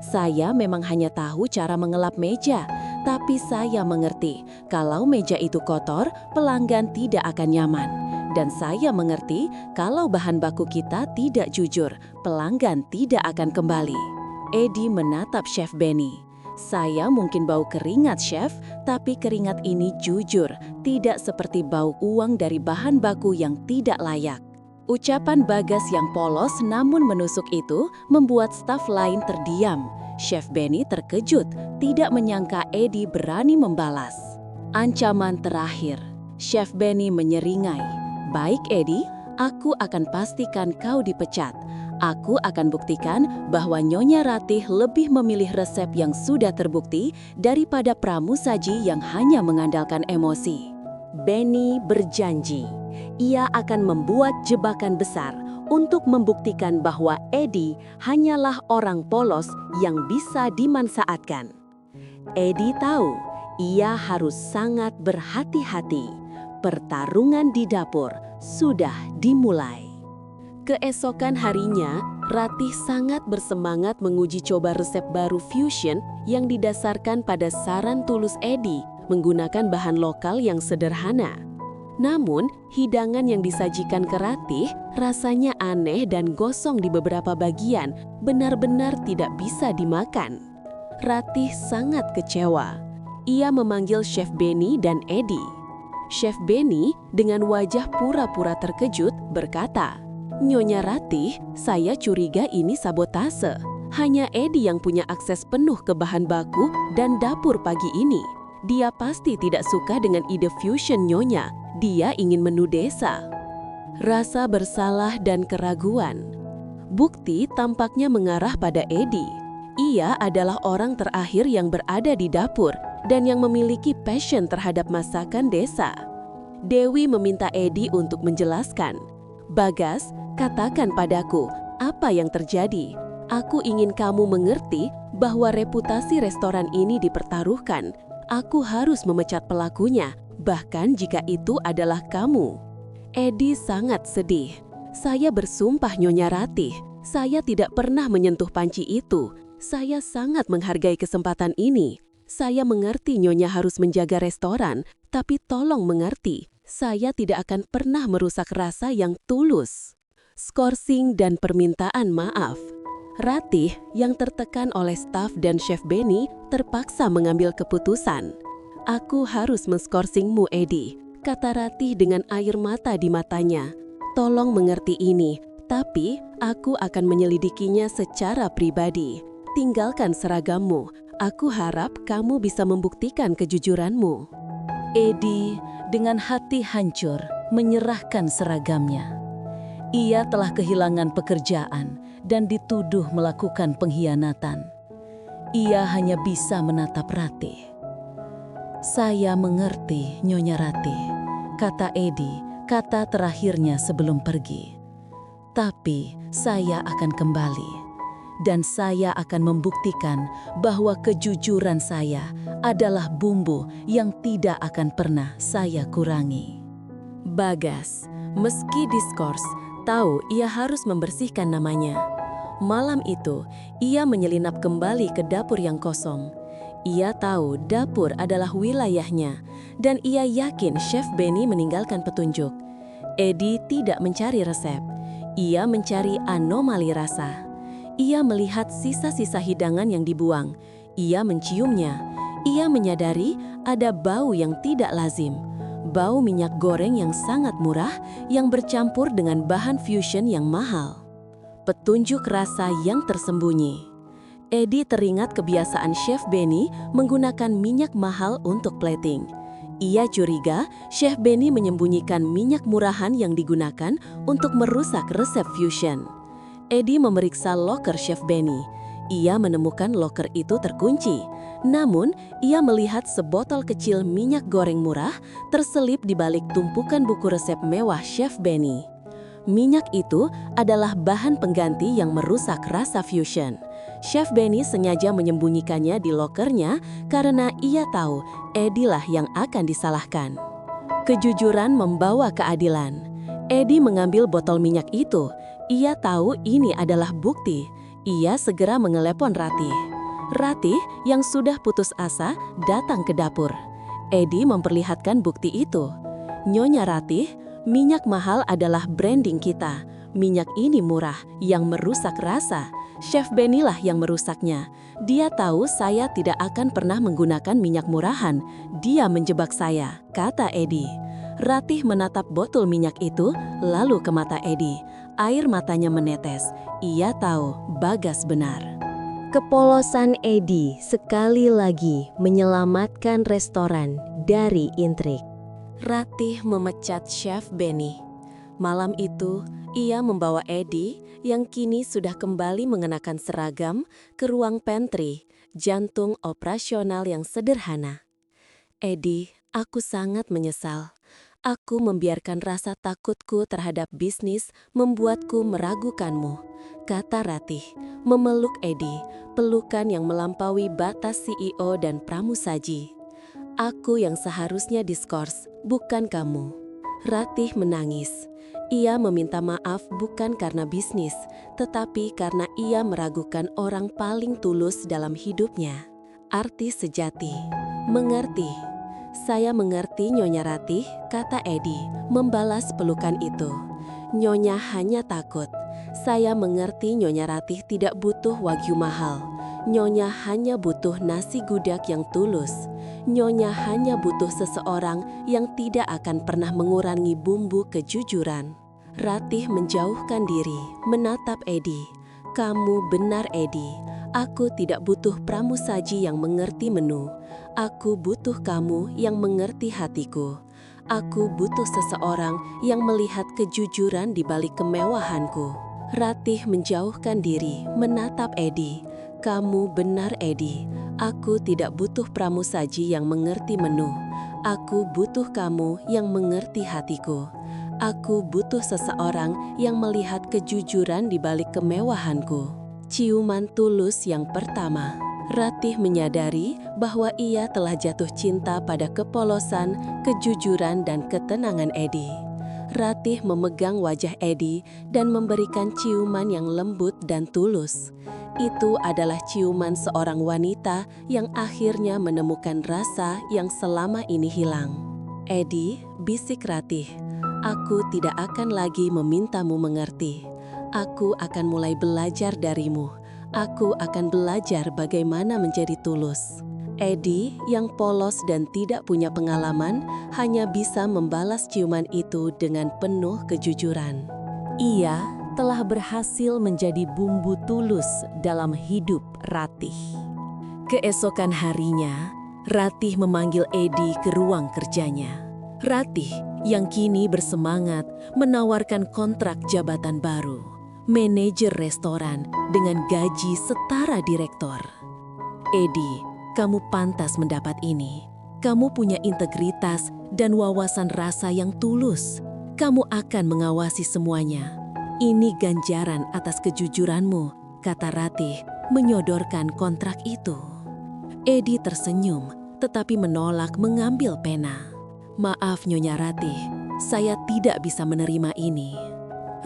"Saya memang hanya tahu cara mengelap meja, tapi saya mengerti kalau meja itu kotor, pelanggan tidak akan nyaman. Dan saya mengerti kalau bahan baku kita tidak jujur, pelanggan tidak akan kembali." Edi menatap Chef Benny. "Saya mungkin bau keringat, Chef, tapi keringat ini jujur, tidak seperti bau uang dari bahan baku yang tidak layak." Ucapan Bagas yang polos namun menusuk itu membuat staf lain terdiam. Chef Benny terkejut, tidak menyangka Edi berani membalas. Ancaman terakhir. Chef Benny menyeringai. "Baik, Edi, aku akan pastikan kau dipecat. Aku akan buktikan bahwa Nyonya Ratih lebih memilih resep yang sudah terbukti daripada pramusaji yang hanya mengandalkan emosi." Benny berjanji, ia akan membuat jebakan besar untuk membuktikan bahwa Edi hanyalah orang polos yang bisa dimanfaatkan. Edi tahu, ia harus sangat berhati-hati. Pertarungan di dapur sudah dimulai. Keesokan harinya, Ratih sangat bersemangat menguji coba resep baru fusion yang didasarkan pada saran tulus Edi, menggunakan bahan lokal yang sederhana. Namun, hidangan yang disajikan ke Ratih rasanya aneh dan gosong di beberapa bagian, benar-benar tidak bisa dimakan. Ratih sangat kecewa. Ia memanggil Chef Benny dan Edi. Chef Benny dengan wajah pura-pura terkejut berkata, "Nyonya Ratih, saya curiga ini sabotase. Hanya Edi yang punya akses penuh ke bahan baku dan dapur pagi ini. Dia pasti tidak suka dengan ide fusion Nyonya. Dia ingin menu desa." Rasa bersalah dan keraguan. Bukti tampaknya mengarah pada Edi. Ia adalah orang terakhir yang berada di dapur dan yang memiliki passion terhadap masakan desa. Dewi meminta Edi untuk menjelaskan. "Bagas, katakan padaku, apa yang terjadi? Aku ingin kamu mengerti bahwa reputasi restoran ini dipertaruhkan. Aku harus memecat pelakunya, bahkan jika itu adalah kamu." Edi sangat sedih. "Saya bersumpah Nyonya Ratih, saya tidak pernah menyentuh panci itu. Saya sangat menghargai kesempatan ini. Saya mengerti Nyonya harus menjaga restoran, tapi tolong mengerti, saya tidak akan pernah merusak rasa yang tulus." Skorsing dan permintaan maaf. Ratih yang tertekan oleh staf dan Chef Benny terpaksa mengambil keputusan. "Aku harus menskorsingmu, Edi," kata Ratih dengan air mata di matanya. "Tolong mengerti ini, tapi aku akan menyelidikinya secara pribadi. Tinggalkan seragammu. Aku harap kamu bisa membuktikan kejujuranmu." Edi dengan hati hancur menyerahkan seragamnya. Ia telah kehilangan pekerjaan dan dituduh melakukan pengkhianatan. Ia hanya bisa menatap Ratih. "Saya mengerti, Nyonya Ratih," kata Edi, kata terakhirnya sebelum pergi. "Tapi saya akan kembali. Dan saya akan membuktikan bahwa kejujuran saya adalah bumbu yang tidak akan pernah saya kurangi." Bagas, meski diskors, tahu ia harus membersihkan namanya. Malam itu, ia menyelinap kembali ke dapur yang kosong. Ia tahu dapur adalah wilayahnya, dan ia yakin Chef Benny meninggalkan petunjuk. Edi tidak mencari resep. Ia mencari anomali rasa. Ia melihat sisa-sisa hidangan yang dibuang. Ia menciumnya. Ia menyadari ada bau yang tidak lazim. Bau minyak goreng yang sangat murah yang bercampur dengan bahan fusion yang mahal. Petunjuk rasa yang tersembunyi. Edi teringat kebiasaan Chef Benny menggunakan minyak mahal untuk plating. Ia curiga Chef Benny menyembunyikan minyak murahan yang digunakan untuk merusak resep fusion. Edi memeriksa loker Chef Benny. Ia menemukan loker itu terkunci. Namun, ia melihat sebotol kecil minyak goreng murah terselip di balik tumpukan buku resep mewah Chef Benny. Minyak itu adalah bahan pengganti yang merusak rasa fusion. Chef Benny sengaja menyembunyikannya di lokernya karena ia tahu Edi lah yang akan disalahkan. Kejujuran membawa keadilan. Edi mengambil botol minyak itu. Ia tahu ini adalah bukti. Ia segera mengelepon Ratih. Ratih yang sudah putus asa datang ke dapur. Edi memperlihatkan bukti itu. "Nyonya Ratih, minyak mahal adalah branding kita. Minyak ini murah, yang merusak rasa. Chef Benny lah yang merusaknya. Dia tahu saya tidak akan pernah menggunakan minyak murahan. Dia menjebak saya," kata Edi. Ratih menatap botol minyak itu, lalu ke mata Edi. Air matanya menetes. Ia tahu Bagas benar. Kepolosan Edi sekali lagi menyelamatkan restoran dari intrik. Ratih memecat Chef Benny. Malam itu, ia membawa Edi yang kini sudah kembali mengenakan seragam ke ruang pantry, jantung operasional yang sederhana. "Edi, aku sangat menyesal. Aku membiarkan rasa takutku terhadap bisnis membuatku meragukanmu," kata Ratih, memeluk Edi, pelukan yang melampaui batas CEO dan pramusaji. "Aku yang seharusnya diskors, bukan kamu." Ratih menangis. Ia meminta maaf bukan karena bisnis, tetapi karena ia meragukan orang paling tulus dalam hidupnya. Artis sejati. "Mengerti. Saya mengerti Nyonya Ratih," kata Edi, membalas pelukan itu. "Nyonya hanya takut. Saya mengerti Nyonya Ratih tidak butuh wagyu mahal. Nyonya hanya butuh nasi gudak yang tulus. Nyonya hanya butuh seseorang yang tidak akan pernah mengurangi bumbu kejujuran." Ratih menjauhkan diri, menatap Edi. "Kamu benar, Edi. Aku tidak butuh pramusaji yang mengerti menu. Aku butuh kamu yang mengerti hatiku. Aku butuh seseorang yang melihat kejujuran di balik kemewahanku."
Ratih menjauhkan diri, menatap Edi. Kamu benar, Edi. Aku tidak butuh pramusaji yang mengerti menu. Aku butuh kamu yang mengerti hatiku. Aku butuh seseorang yang melihat kejujuran di balik kemewahanku. Ciuman tulus yang pertama. Ratih menyadari bahwa ia telah jatuh cinta pada kepolosan, kejujuran, dan ketenangan Edi. Ratih memegang wajah Edi dan memberikan ciuman yang lembut dan tulus. Itu adalah ciuman seorang wanita yang akhirnya menemukan rasa yang selama ini hilang. Edi, bisik Ratih, aku tidak akan lagi memintamu mengerti. Aku akan mulai belajar darimu. Aku akan belajar bagaimana menjadi tulus. Edi yang polos dan tidak punya pengalaman hanya bisa membalas ciuman itu dengan penuh kejujuran.
Ia telah berhasil menjadi bumbu tulus dalam hidup Ratih. Keesokan harinya, Ratih memanggil Edi ke ruang kerjanya. Ratih yang kini bersemangat menawarkan kontrak jabatan baru. Manajer restoran dengan gaji setara direktur. Edi, kamu pantas mendapat ini. Kamu punya integritas dan wawasan rasa yang tulus. Kamu akan mengawasi semuanya. Ini ganjaran atas kejujuranmu, kata Ratih menyodorkan kontrak itu. Edi tersenyum, tetapi menolak mengambil pena. Maaf Nyonya Ratih, saya tidak bisa menerima ini.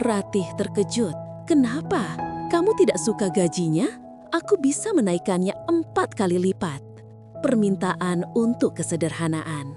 Ratih terkejut. Kenapa? Kamu tidak suka gajinya? Aku bisa menaikkannya 4 kali lipat. Permintaan untuk kesederhanaan.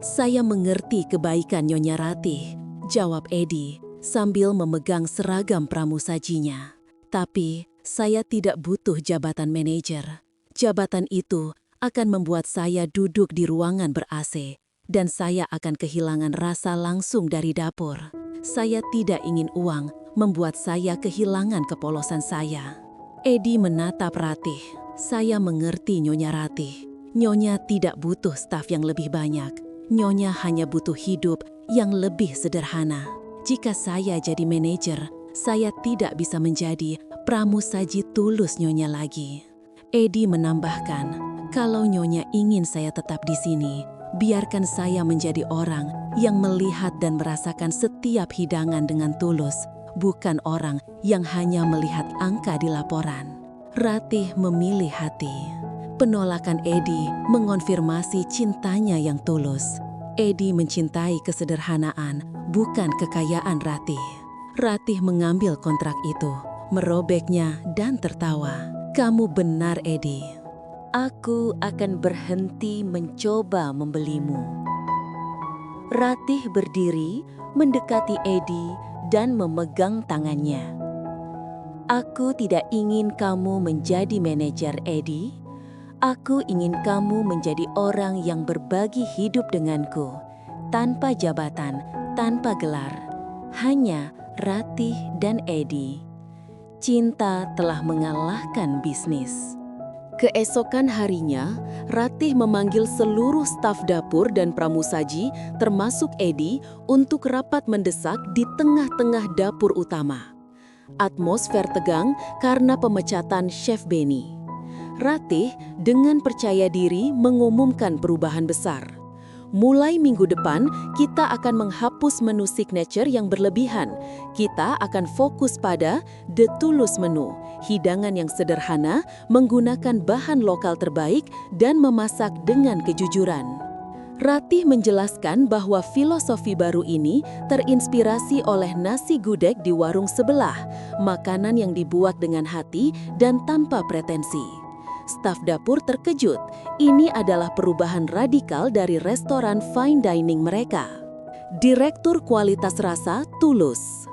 Saya mengerti kebaikan Nyonya Ratih, jawab Edi sambil memegang seragam pramusajinya. Tapi saya tidak butuh jabatan manajer. Jabatan itu akan membuat saya duduk di ruangan ber-AC dan saya akan kehilangan rasa langsung dari dapur. Saya tidak ingin uang membuat saya kehilangan kepolosan saya. Edi menatap Ratih. Saya mengerti Nyonya Ratih. Nyonya tidak butuh staf yang lebih banyak. Nyonya hanya butuh hidup yang lebih sederhana. Jika saya jadi manajer, saya tidak bisa menjadi pramusaji tulus Nyonya lagi. Edi menambahkan, kalau Nyonya ingin saya tetap di sini, biarkan saya menjadi orang yang melihat dan merasakan setiap hidangan dengan tulus, bukan orang yang hanya melihat angka di laporan. Ratih memilih hati. Penolakan Edi mengonfirmasi cintanya yang tulus. Edi mencintai kesederhanaan, bukan kekayaan Ratih. Ratih mengambil kontrak itu, merobeknya dan tertawa. Kamu benar, Edi. Aku akan berhenti mencoba membelimu. Ratih berdiri, mendekati Edi dan memegang tangannya. Aku tidak ingin kamu menjadi manajer, Edi. Aku ingin kamu menjadi orang yang berbagi hidup denganku, tanpa jabatan, tanpa gelar. Hanya Ratih dan Edi. Cinta telah mengalahkan bisnis. Keesokan harinya, Ratih memanggil seluruh staf dapur dan pramusaji, termasuk Edi, untuk rapat mendesak di tengah-tengah dapur utama. Atmosfer tegang karena pemecatan Chef Benny. Ratih dengan percaya diri mengumumkan perubahan besar. Mulai minggu depan, kita akan menghapus menu signature yang berlebihan. Kita akan fokus pada The Tulus Menu, hidangan yang sederhana, menggunakan bahan lokal terbaik, dan memasak dengan kejujuran. Ratih menjelaskan bahwa filosofi baru ini terinspirasi oleh nasi gudeg di warung sebelah, makanan yang dibuat dengan hati dan tanpa pretensi. Staf dapur terkejut. Ini adalah perubahan radikal dari restoran fine dining mereka. Direktur Kualitas Rasa Tulus.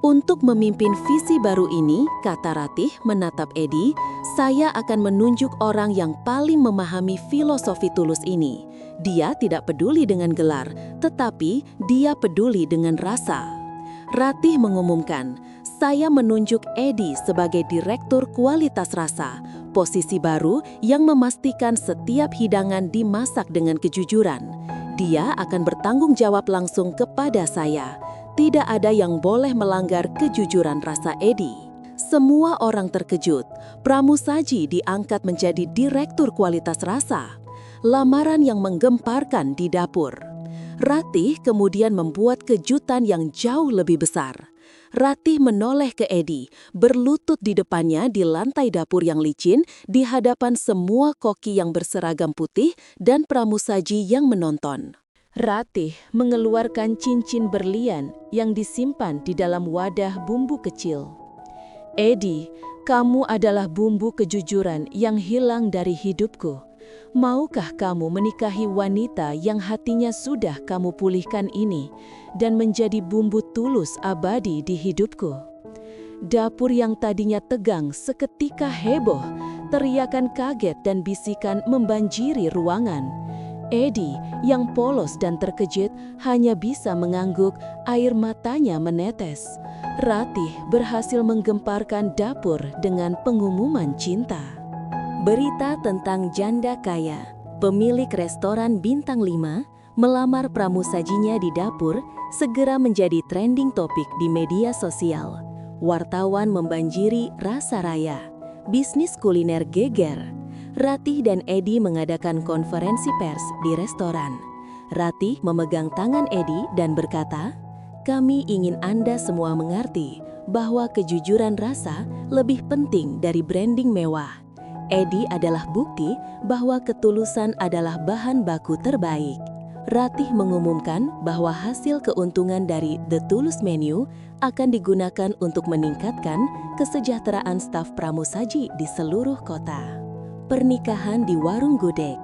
Untuk memimpin visi baru ini, kata Ratih menatap Edi, saya akan menunjuk orang yang paling memahami filosofi tulus ini. Dia tidak peduli dengan gelar, tetapi dia peduli dengan rasa. Ratih mengumumkan, saya menunjuk Edi sebagai Direktur Kualitas Rasa, posisi baru yang memastikan setiap hidangan dimasak dengan kejujuran. Dia akan bertanggung jawab langsung kepada saya.
Tidak ada yang boleh melanggar kejujuran rasa Edi. Semua orang terkejut. Pramusaji diangkat menjadi direktur kualitas rasa. Lamaran yang menggemparkan di dapur. Ratih kemudian membuat kejutan yang jauh lebih besar. Ratih menoleh ke Edi, berlutut di depannya di lantai dapur yang licin di hadapan semua koki yang berseragam putih dan pramusaji yang menonton.
Ratih mengeluarkan cincin berlian yang disimpan di dalam wadah bumbu kecil. Edi, kamu adalah bumbu kejujuran yang hilang dari hidupku. Maukah kamu menikahi wanita yang hatinya sudah kamu pulihkan ini dan menjadi bumbu tulus abadi di hidupku? Dapur yang tadinya tegang seketika heboh, teriakan kaget dan bisikan membanjiri ruangan. Edi yang polos dan terkejut hanya bisa mengangguk, air matanya menetes. Ratih berhasil menggemparkan dapur dengan pengumuman cinta.
Berita tentang janda kaya, pemilik restoran bintang 5, melamar pramusajinya di dapur, segera menjadi trending topik di media sosial. Wartawan membanjiri Rasa Raya, bisnis kuliner geger. Ratih dan Edi mengadakan konferensi pers di restoran. Ratih memegang tangan Edi dan berkata, "Kami ingin Anda semua mengerti bahwa kejujuran rasa lebih penting dari branding mewah. Edi adalah bukti bahwa ketulusan adalah bahan baku terbaik." Ratih mengumumkan bahwa hasil keuntungan dari The Tulus Menu akan digunakan untuk meningkatkan kesejahteraan staf pramusaji di seluruh kota. Pernikahan di warung gudeg.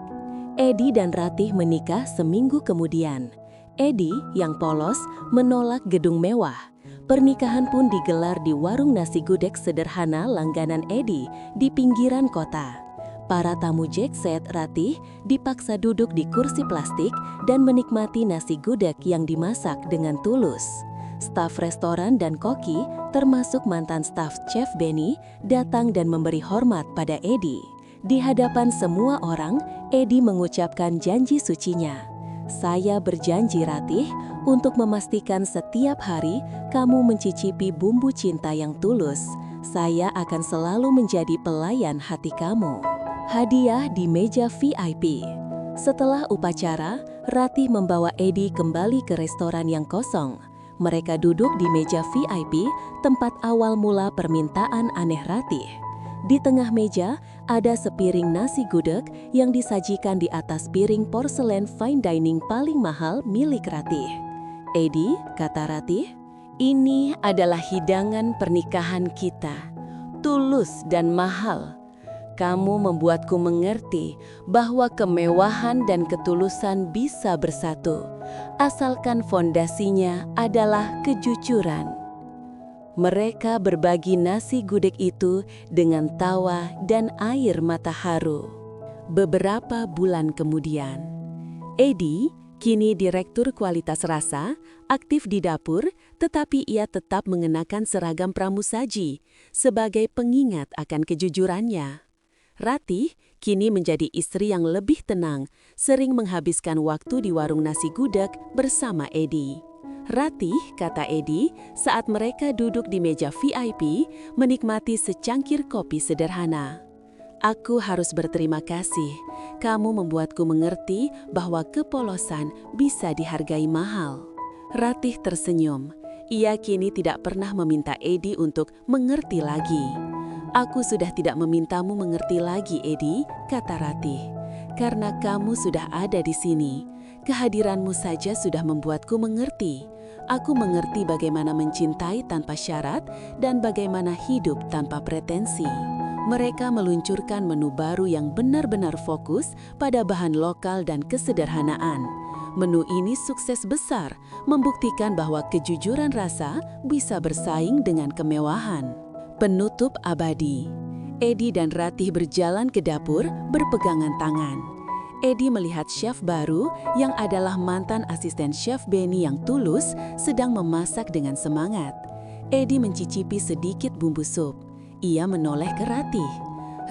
Edi dan Ratih menikah seminggu kemudian. Edi, yang polos, menolak gedung mewah. Pernikahan pun digelar di warung nasi gudeg sederhana langganan Edi di pinggiran kota. Para tamu jet set Ratih dipaksa duduk di kursi plastik dan menikmati nasi gudeg yang dimasak dengan tulus. Staf restoran dan koki, termasuk mantan staf Chef Benny, datang dan memberi hormat pada Edi. Di hadapan semua orang, Edi mengucapkan janji sucinya. "Saya berjanji Ratih untuk memastikan setiap hari kamu mencicipi bumbu cinta yang tulus. Saya akan selalu menjadi pelayan hati kamu." Hadiah di meja VIP. Setelah upacara, Ratih membawa Edi kembali ke restoran yang kosong. Mereka duduk di meja VIP, tempat awal mula permintaan aneh Ratih. Di tengah meja, ada sepiring nasi gudeg yang disajikan di atas piring porselen fine dining paling mahal milik Ratih. "Edi," kata Ratih, "ini adalah hidangan pernikahan kita. Tulus dan mahal. Kamu membuatku mengerti bahwa kemewahan dan ketulusan bisa bersatu, asalkan fondasinya adalah kejujuran." Mereka berbagi nasi gudeg itu dengan tawa dan air mata haru. Beberapa bulan kemudian, Edi, kini direktur kualitas rasa, aktif di dapur, tetapi ia tetap mengenakan seragam pramusaji sebagai pengingat akan kejujurannya. Ratih kini menjadi istri yang lebih tenang, sering menghabiskan waktu di warung nasi gudeg bersama Edi. "Ratih," kata Edi saat mereka duduk di meja VIP menikmati secangkir kopi sederhana, "Aku harus berterima kasih. Kamu membuatku mengerti bahwa kepolosan bisa dihargai mahal." Ratih tersenyum. Ia kini tidak pernah meminta Edi untuk mengerti lagi. "Aku sudah tidak memintamu mengerti lagi, Edi," kata Ratih, "karena kamu sudah ada di sini. Kehadiranmu saja sudah membuatku mengerti. Aku mengerti bagaimana mencintai tanpa syarat dan bagaimana hidup tanpa pretensi." Mereka meluncurkan menu baru yang benar-benar fokus pada bahan lokal dan kesederhanaan. Menu ini sukses besar, membuktikan bahwa kejujuran rasa bisa bersaing dengan kemewahan. Penutup abadi. Edi dan Ratih berjalan ke dapur berpegangan tangan. Edi melihat chef baru yang adalah mantan asisten chef Benny yang tulus sedang memasak dengan semangat. Edi mencicipi sedikit bumbu sup. Ia menoleh ke Ratih.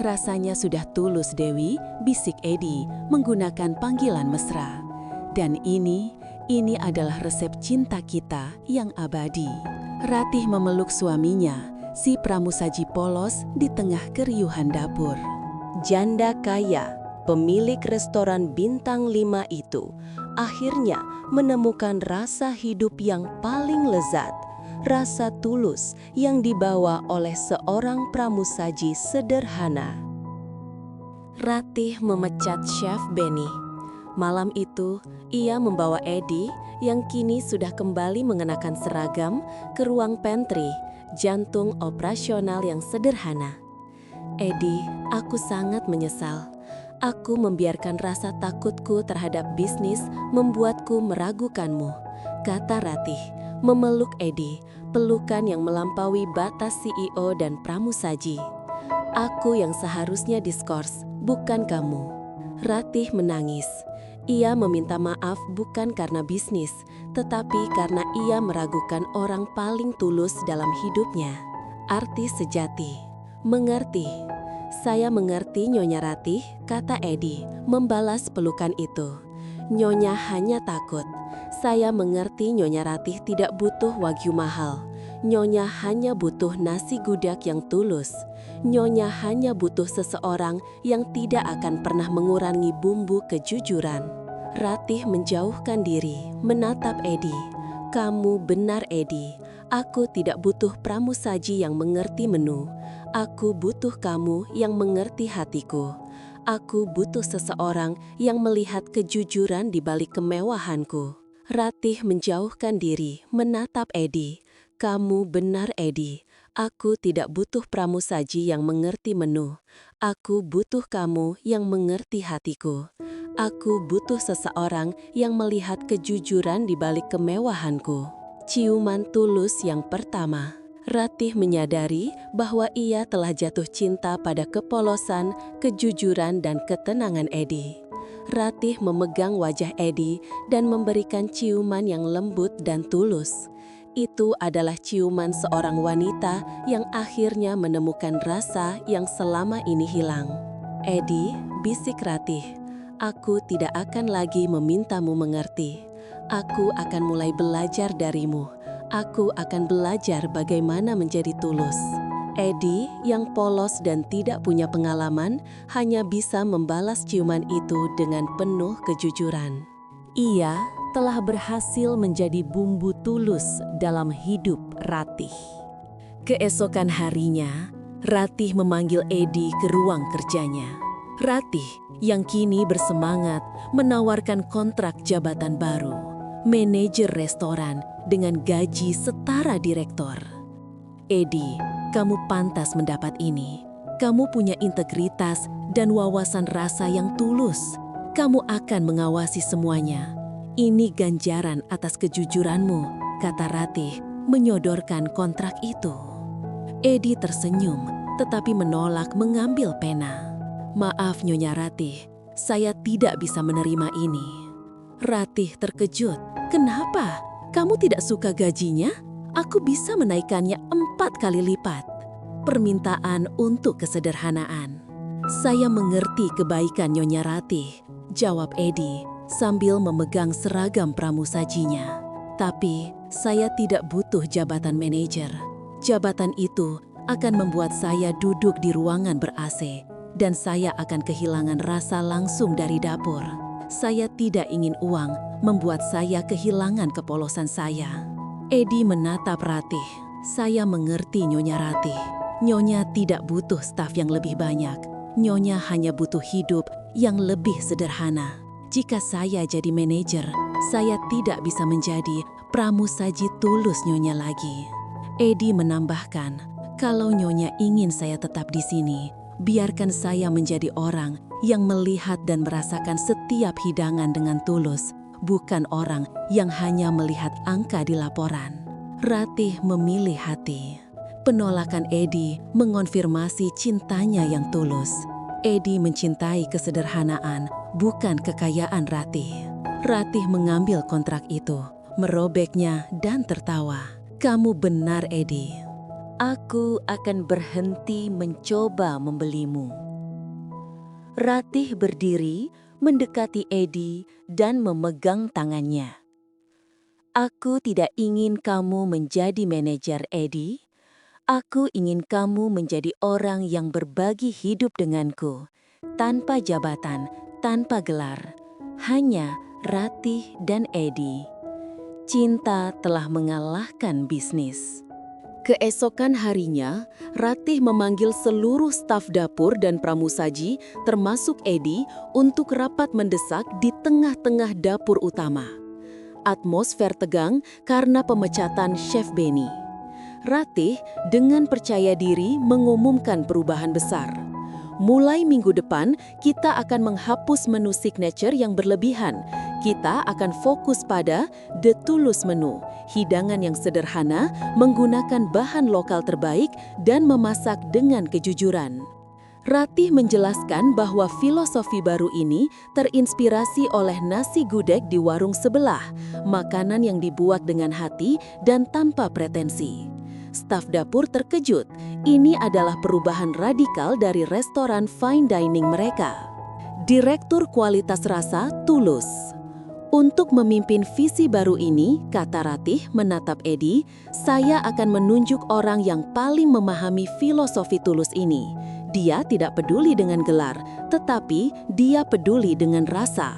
"Rasanya sudah tulus, Dewi," bisik Edi menggunakan panggilan mesra. "Dan ini Ini adalah resep cinta kita yang abadi. Ratih memeluk suaminya, si pramusaji polos di tengah keriuhan dapur. Janda kaya, pemilik restoran bintang 5 itu, akhirnya menemukan rasa hidup yang paling lezat. Rasa tulus yang dibawa oleh seorang pramusaji sederhana. Ratih memecat Chef Benny. Malam itu, ia membawa Eddie yang kini sudah kembali mengenakan seragam ke ruang pantry, jantung operasional yang sederhana. Eddie, aku sangat menyesal. Aku membiarkan rasa takutku terhadap bisnis membuatku meragukanmu, kata Ratih, memeluk Eddie, pelukan yang melampaui batas CEO dan pramusaji. Aku yang seharusnya diskors, bukan kamu. Ratih menangis. Ia meminta maaf bukan karena bisnis, tetapi karena ia meragukan orang paling tulus dalam hidupnya. Artis sejati. Mengerti. Saya mengerti, Nyonya Ratih, kata Eddie, membalas pelukan itu. Nyonya hanya takut. Saya mengerti Nyonya Ratih tidak butuh wagyu mahal. Nyonya hanya butuh nasi gudak yang tulus. Nyonya hanya butuh seseorang yang tidak akan pernah mengurangi bumbu kejujuran. Ratih menjauhkan diri, menatap Eddie. Kamu benar, Eddie. Aku tidak butuh pramusaji yang mengerti menu. Aku butuh kamu yang mengerti hatiku. Aku butuh seseorang yang melihat kejujuran di balik kemewahanku. Ratih menjauhkan diri, menatap Eddie. Kamu benar, Eddie. Aku tidak butuh pramusaji yang mengerti menu. Aku butuh kamu yang mengerti hatiku. Aku butuh seseorang yang melihat kejujuran di balik kemewahanku. Ciuman tulus yang pertama. Ratih menyadari bahwa ia telah jatuh cinta pada kepolosan, kejujuran, dan ketenangan Eddie. Ratih memegang wajah Eddie dan memberikan ciuman yang lembut dan tulus. Itu adalah ciuman seorang wanita yang akhirnya menemukan rasa yang selama ini hilang. Eddie, bisik Ratih, aku tidak akan lagi memintamu mengerti. Aku akan mulai belajar darimu. Aku akan belajar bagaimana menjadi tulus. Eddie yang polos dan tidak punya pengalaman hanya bisa membalas ciuman itu dengan penuh kejujuran. Ia telah berhasil menjadi bumbu tulus dalam hidup Ratih. Keesokan harinya, Ratih memanggil Eddie ke ruang kerjanya. Ratih yang kini bersemangat menawarkan kontrak jabatan baru, manajer restoran dengan gaji setara direktur. Eddie, kamu pantas mendapat ini. Kamu punya integritas dan wawasan rasa yang tulus. Kamu akan mengawasi semuanya. Ini ganjaran atas kejujuranmu, kata Ratih, menyodorkan kontrak itu. Eddie tersenyum, tetapi menolak mengambil pena. Maaf, Nyonya Ratih, saya tidak bisa menerima ini. Ratih terkejut. Kenapa? Kamu tidak suka gajinya? Aku bisa menaikkannya 4 kali lipat. Permintaan untuk kesederhanaan. Saya mengerti kebaikan Nyonya Ratih, jawab Eddie sambil memegang seragam pramusajinya. Tapi saya tidak butuh jabatan manajer. Jabatan itu akan membuat saya duduk di ruangan ber-AC dan saya akan kehilangan rasa langsung dari dapur. Saya tidak ingin uang membuat saya kehilangan kepolosan saya. Eddie menatap Ratih. Saya mengerti Nyonya Ratih. Nyonya tidak butuh staf yang lebih banyak. Nyonya hanya butuh hidup yang lebih sederhana. Jika saya jadi manajer, saya tidak bisa menjadi pramusaji tulus Nyonya lagi. Eddie menambahkan, kalau Nyonya ingin saya tetap di sini, biarkan saya menjadi orang yang melihat dan merasakan setiap hidangan dengan tulus, bukan orang yang hanya melihat angka di laporan. Ratih memilih hati. Penolakan Eddie mengonfirmasi cintanya yang tulus. Eddie mencintai kesederhanaan, bukan kekayaan Ratih. Ratih mengambil kontrak itu, merobeknya dan tertawa. Kamu benar, Eddie. Aku akan berhenti mencoba membelimu. Ratih berdiri, mendekati Eddie dan memegang tangannya. Aku tidak ingin kamu menjadi manajer, Eddie. Aku ingin kamu menjadi orang yang berbagi hidup denganku, tanpa jabatan, tanpa gelar. Hanya Ratih dan Eddie. Cinta telah mengalahkan bisnis. Keesokan harinya, Ratih memanggil seluruh staf dapur dan pramusaji, termasuk Eddie, untuk rapat mendesak di tengah-tengah dapur utama. Atmosfer tegang karena pemecatan Chef Benny. Ratih dengan percaya diri mengumumkan perubahan besar. Mulai minggu depan, kita akan menghapus menu signature yang berlebihan. Kita akan fokus pada The Tulus Menu, hidangan yang sederhana, menggunakan bahan lokal terbaik, dan memasak dengan kejujuran. Ratih menjelaskan bahwa filosofi baru ini terinspirasi oleh nasi gudeg di warung sebelah, makanan yang dibuat dengan hati dan tanpa pretensi. Staf dapur terkejut, ini adalah perubahan radikal dari restoran fine dining mereka. Direktur Kualitas Rasa Tulus. Untuk memimpin visi baru ini, kata Ratih menatap Eddie, saya akan menunjuk orang yang paling memahami filosofi Tulus ini. Dia tidak peduli dengan gelar, tetapi dia peduli dengan rasa.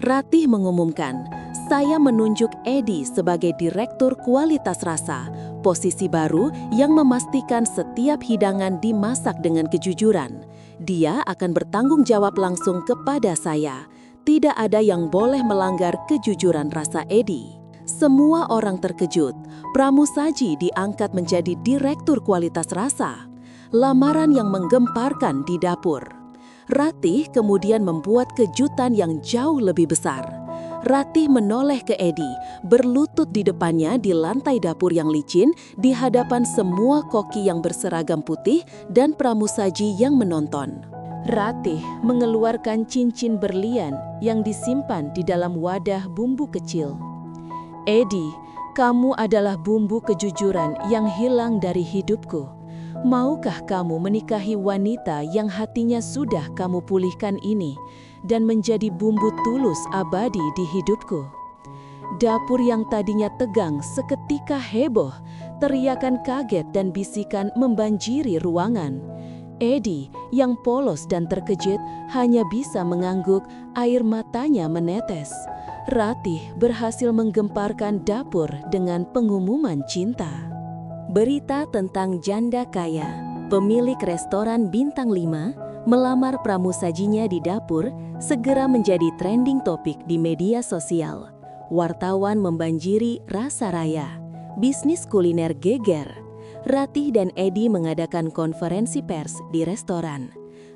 Ratih mengumumkan, saya menunjuk Eddie sebagai Direktur Kualitas Rasa, posisi baru yang memastikan setiap hidangan dimasak dengan kejujuran. Dia akan bertanggung jawab langsung kepada saya. Tidak ada yang boleh melanggar kejujuran rasa Eddie. Semua orang terkejut. Pramusaji diangkat menjadi Direktur Kualitas Rasa. Lamaran yang menggemparkan di dapur. Ratih kemudian membuat kejutan yang jauh lebih besar. Ratih menoleh ke Eddie, berlutut di depannya di lantai dapur yang licin, di hadapan semua koki yang berseragam putih dan pramusaji yang menonton.
Ratih mengeluarkan cincin berlian yang disimpan di dalam wadah bumbu kecil. Eddie, kamu adalah bumbu kejujuran yang hilang dari hidupku. Maukah kamu menikahi wanita yang hatinya sudah kamu pulihkan ini dan menjadi bumbu tulus abadi di hidupku? Dapur yang tadinya tegang seketika heboh, teriakan kaget dan bisikan membanjiri ruangan. Eddie yang polos dan terkejut hanya bisa mengangguk, air matanya menetes. Ratih berhasil menggemparkan dapur dengan pengumuman cinta.
Berita tentang janda kaya, pemilik restoran bintang 5, melamar pramusajinya di dapur, segera menjadi trending topik di media sosial. Wartawan membanjiri Rasa Raya, bisnis kuliner geger. Ratih dan Eddie mengadakan konferensi pers di restoran.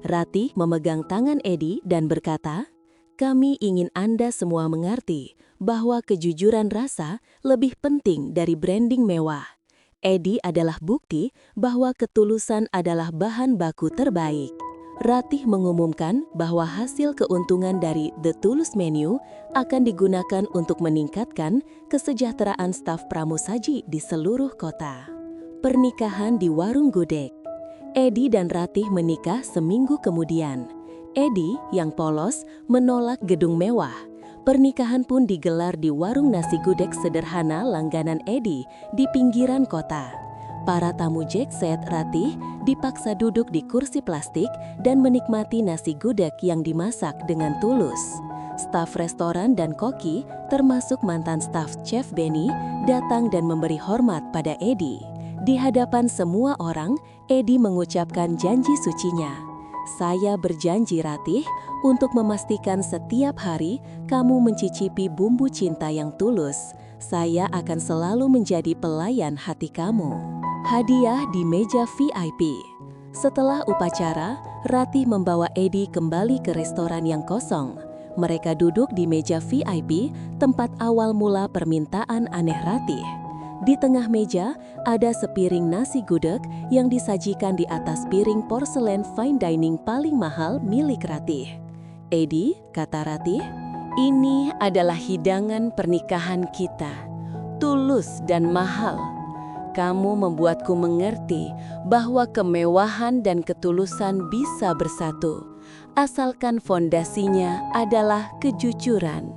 Ratih memegang tangan Eddie dan berkata, "Kami ingin Anda semua mengerti bahwa kejujuran rasa lebih penting dari branding mewah. Eddie adalah bukti bahwa ketulusan adalah bahan baku terbaik." Ratih mengumumkan bahwa hasil keuntungan dari The Tulus Menu akan digunakan untuk meningkatkan kesejahteraan staf pramusaji di seluruh kota. Pernikahan di warung gudeg. Eddie dan Ratih menikah seminggu kemudian. Eddie yang polos menolak gedung mewah. Pernikahan pun digelar di warung nasi gudeg sederhana langganan Eddie di pinggiran kota. Para tamu jet set Ratih dipaksa duduk di kursi plastik dan menikmati nasi gudeg yang dimasak dengan tulus. Staf restoran dan koki, termasuk mantan staf Chef Benny, datang dan memberi hormat pada Eddie. Di hadapan semua orang, Eddie mengucapkan janji sucinya. "Saya berjanji, Ratih, untuk memastikan setiap hari kamu mencicipi bumbu cinta yang tulus. Saya akan selalu menjadi pelayan hati kamu." Hadiah di meja VIP. Setelah upacara, Ratih membawa Eddie kembali ke restoran yang kosong. Mereka duduk di meja VIP, tempat awal mula permintaan aneh Ratih. Di tengah meja, ada sepiring nasi gudeg yang disajikan di atas piring porselen fine dining paling mahal milik Ratih. "Eddie," kata Ratih, "ini adalah hidangan pernikahan kita. Tulus dan mahal. Kamu membuatku mengerti bahwa kemewahan dan ketulusan bisa bersatu, asalkan fondasinya adalah kejujuran."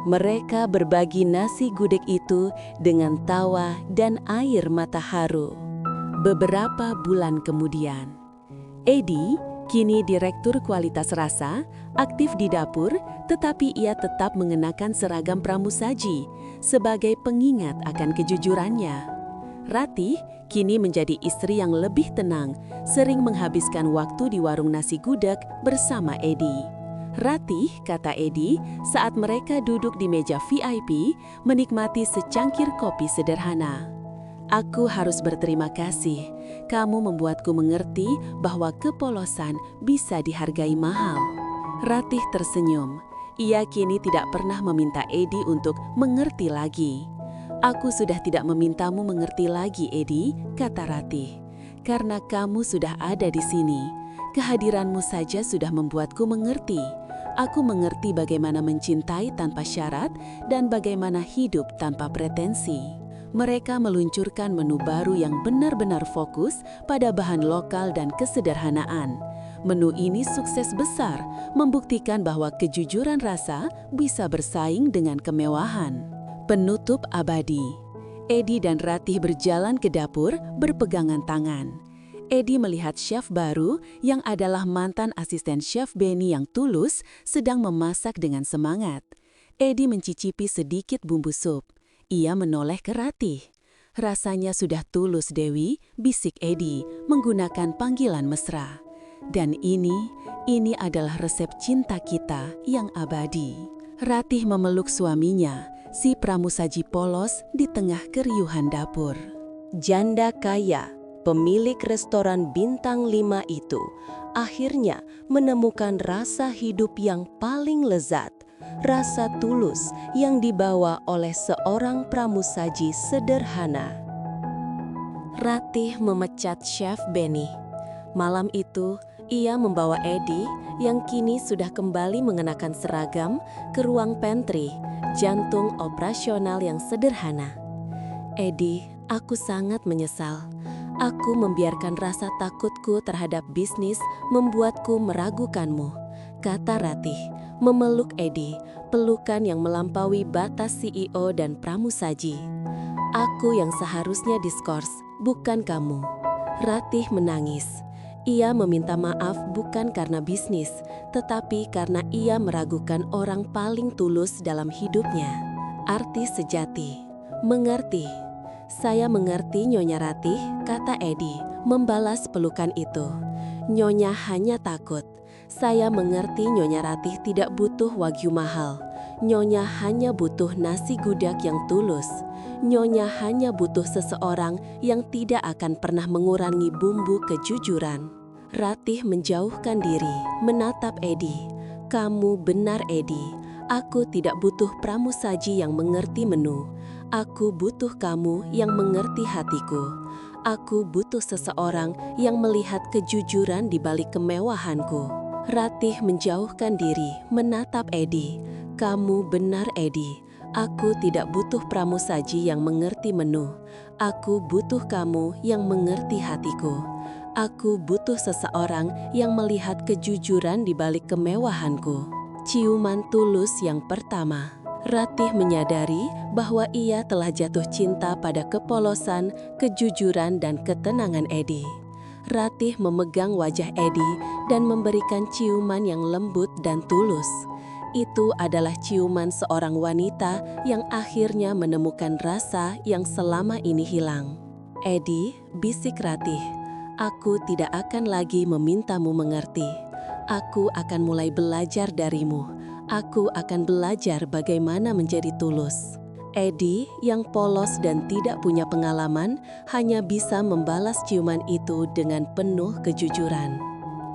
Mereka berbagi nasi gudeg itu dengan tawa dan air mata haru. Beberapa bulan kemudian, Edi, kini Direktur Kualitas Rasa, aktif di dapur, tetapi ia tetap mengenakan seragam pramusaji sebagai pengingat akan kejujurannya. Ratih kini menjadi istri yang lebih tenang, sering menghabiskan waktu di warung nasi gudeg bersama Edi. Ratih, kata Edi, saat mereka duduk di meja VIP, menikmati secangkir kopi sederhana. Aku harus berterima kasih. Kamu membuatku mengerti bahwa kepolosan bisa dihargai mahal. Ratih tersenyum. Ia kini tidak pernah meminta Edi untuk mengerti lagi. Aku sudah tidak memintamu mengerti lagi, Edi, kata Ratih. Karena kamu sudah ada di sini. Kehadiranmu saja sudah membuatku mengerti. Aku mengerti bagaimana mencintai tanpa syarat dan bagaimana hidup tanpa pretensi. Mereka meluncurkan menu baru yang benar-benar fokus pada bahan lokal dan kesederhanaan. Menu ini sukses besar, membuktikan bahwa kejujuran rasa bisa bersaing dengan kemewahan. Penutup abadi. Edi dan Ratih berjalan ke dapur berpegangan tangan. Edi melihat chef baru yang adalah mantan asisten chef Benny yang tulus sedang memasak dengan semangat. Edi mencicipi sedikit bumbu sup. Ia menoleh ke Ratih. Rasanya sudah tulus, Dewi, bisik Edi menggunakan panggilan mesra. Dan ini adalah resep cinta kita yang abadi. Ratih memeluk suaminya, si pramusaji polos di tengah keriuhan dapur. Janda kaya, pemilik restoran bintang 5 itu akhirnya menemukan rasa hidup yang paling lezat, rasa tulus yang dibawa oleh seorang pramusaji sederhana. Ratih memecat Chef Benny. Malam itu, ia membawa Edi yang kini sudah kembali mengenakan seragam ke ruang pantry, jantung operasional yang sederhana. Edi, aku sangat menyesal. Aku membiarkan rasa takutku terhadap bisnis membuatku meragukanmu, kata Ratih, memeluk Edi, pelukan yang melampaui batas CEO dan pramusaji. Aku yang seharusnya diskors, bukan kamu. Ratih menangis. Ia meminta maaf bukan karena bisnis, tetapi karena ia meragukan orang paling tulus dalam hidupnya. Artis sejati. Mengerti. Saya mengerti, Nyonya Ratih, kata Edi, membalas pelukan itu. Nyonya hanya takut. Saya mengerti Nyonya Ratih tidak butuh wagyu mahal. Nyonya hanya butuh nasi gudeg yang tulus. Nyonya hanya butuh seseorang yang tidak akan pernah mengurangi bumbu kejujuran. Ratih menjauhkan diri, menatap Edi. Kamu benar, Edi. Aku tidak butuh pramusaji yang mengerti menu. Aku butuh kamu yang mengerti hatiku. Aku butuh seseorang yang melihat kejujuran di balik kemewahanku. Ratih menjauhkan diri, menatap Edi. Kamu benar, Edi. Aku tidak butuh pramusaji yang mengerti menu. Aku butuh kamu yang mengerti hatiku. Aku butuh seseorang yang melihat kejujuran di balik kemewahanku. Ciuman tulus yang pertama. Ratih menyadari bahwa ia telah jatuh cinta pada kepolosan, kejujuran, dan ketenangan Edi. Ratih memegang wajah Edi dan memberikan ciuman yang lembut dan tulus. Itu adalah ciuman seorang wanita yang akhirnya menemukan rasa yang selama ini hilang. Edi, bisik Ratih, aku tidak akan lagi memintamu mengerti. Aku akan mulai belajar darimu. Aku akan belajar bagaimana menjadi tulus. Edi yang polos dan tidak punya pengalaman hanya bisa membalas ciuman itu dengan penuh kejujuran.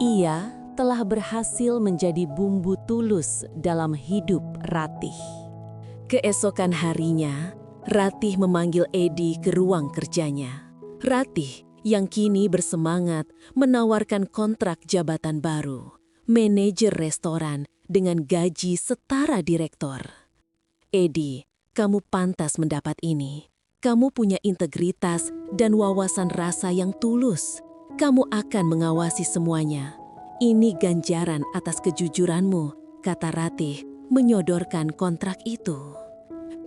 Ia telah berhasil menjadi bumbu tulus dalam hidup Ratih. Keesokan harinya, Ratih memanggil Edi ke ruang kerjanya. Ratih yang kini bersemangat menawarkan kontrak jabatan baru, manajer restoran dengan gaji setara direktur. Edi, kamu pantas mendapat ini. Kamu punya integritas dan wawasan rasa yang tulus. Kamu akan mengawasi semuanya. Ini ganjaran atas kejujuranmu, kata Ratih, menyodorkan kontrak itu.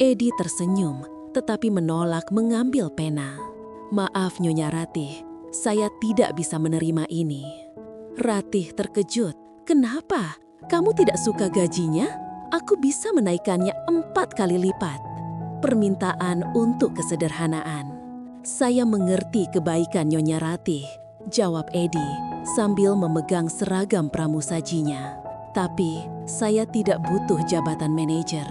Edi tersenyum, tetapi menolak mengambil pena. "Maaf Nyonya Ratih, saya tidak bisa menerima ini." Ratih terkejut. "Kenapa? Kamu tidak suka gajinya? Aku bisa menaikkannya 4 kali lipat." "Permintaan untuk kesederhanaan." "Saya mengerti kebaikan Nyonya Ratih," jawab Edi sambil memegang seragam pramusajinya. "Tapi saya tidak butuh jabatan manajer.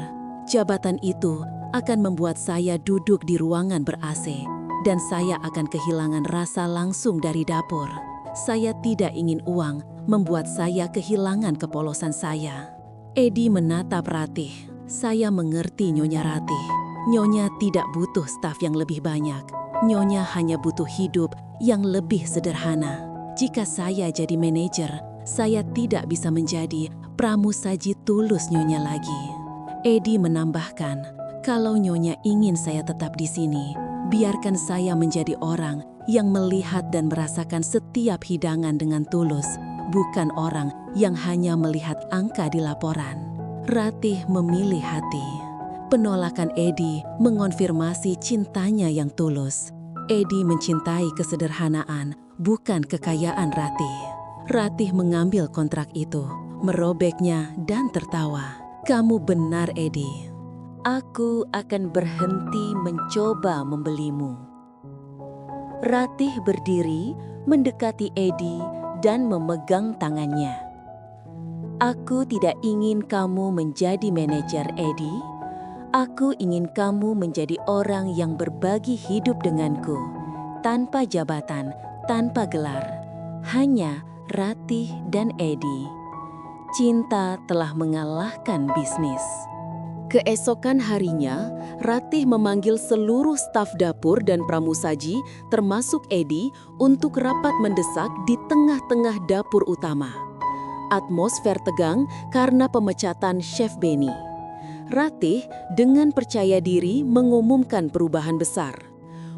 Jabatan itu akan membuat saya duduk di ruangan ber-AC dan saya akan kehilangan rasa langsung dari dapur. Saya tidak ingin uang membuat saya kehilangan kepolosan saya." Edi menatap Ratih. "Saya mengerti Nyonya Ratih. Nyonya tidak butuh staf yang lebih banyak. Nyonya hanya butuh hidup yang lebih sederhana. Jika saya jadi manajer, saya tidak bisa menjadi pramusaji tulus Nyonya lagi." Edi menambahkan, "Kalau Nyonya ingin saya tetap di sini, biarkan saya menjadi orang yang melihat dan merasakan setiap hidangan dengan tulus, bukan orang yang hanya melihat angka di laporan." Ratih memilih hati. Penolakan Edi mengonfirmasi cintanya yang tulus. Edi mencintai kesederhanaan, bukan kekayaan Ratih. Ratih mengambil kontrak itu, merobeknya dan tertawa. "Kamu benar, Edi. Aku akan berhenti mencoba membelimu." Ratih berdiri, mendekati Edi dan memegang tangannya. "Aku tidak ingin kamu menjadi manajer, Edi. Aku ingin kamu menjadi orang yang berbagi hidup denganku, tanpa jabatan, tanpa gelar. Hanya Ratih dan Edi. Cinta telah mengalahkan bisnis." Keesokan harinya, Ratih memanggil seluruh staf dapur dan pramusaji, termasuk Edi, untuk rapat mendesak di tengah-tengah dapur utama. Atmosfer tegang karena pemecatan Chef Benny. Ratih dengan percaya diri mengumumkan perubahan besar.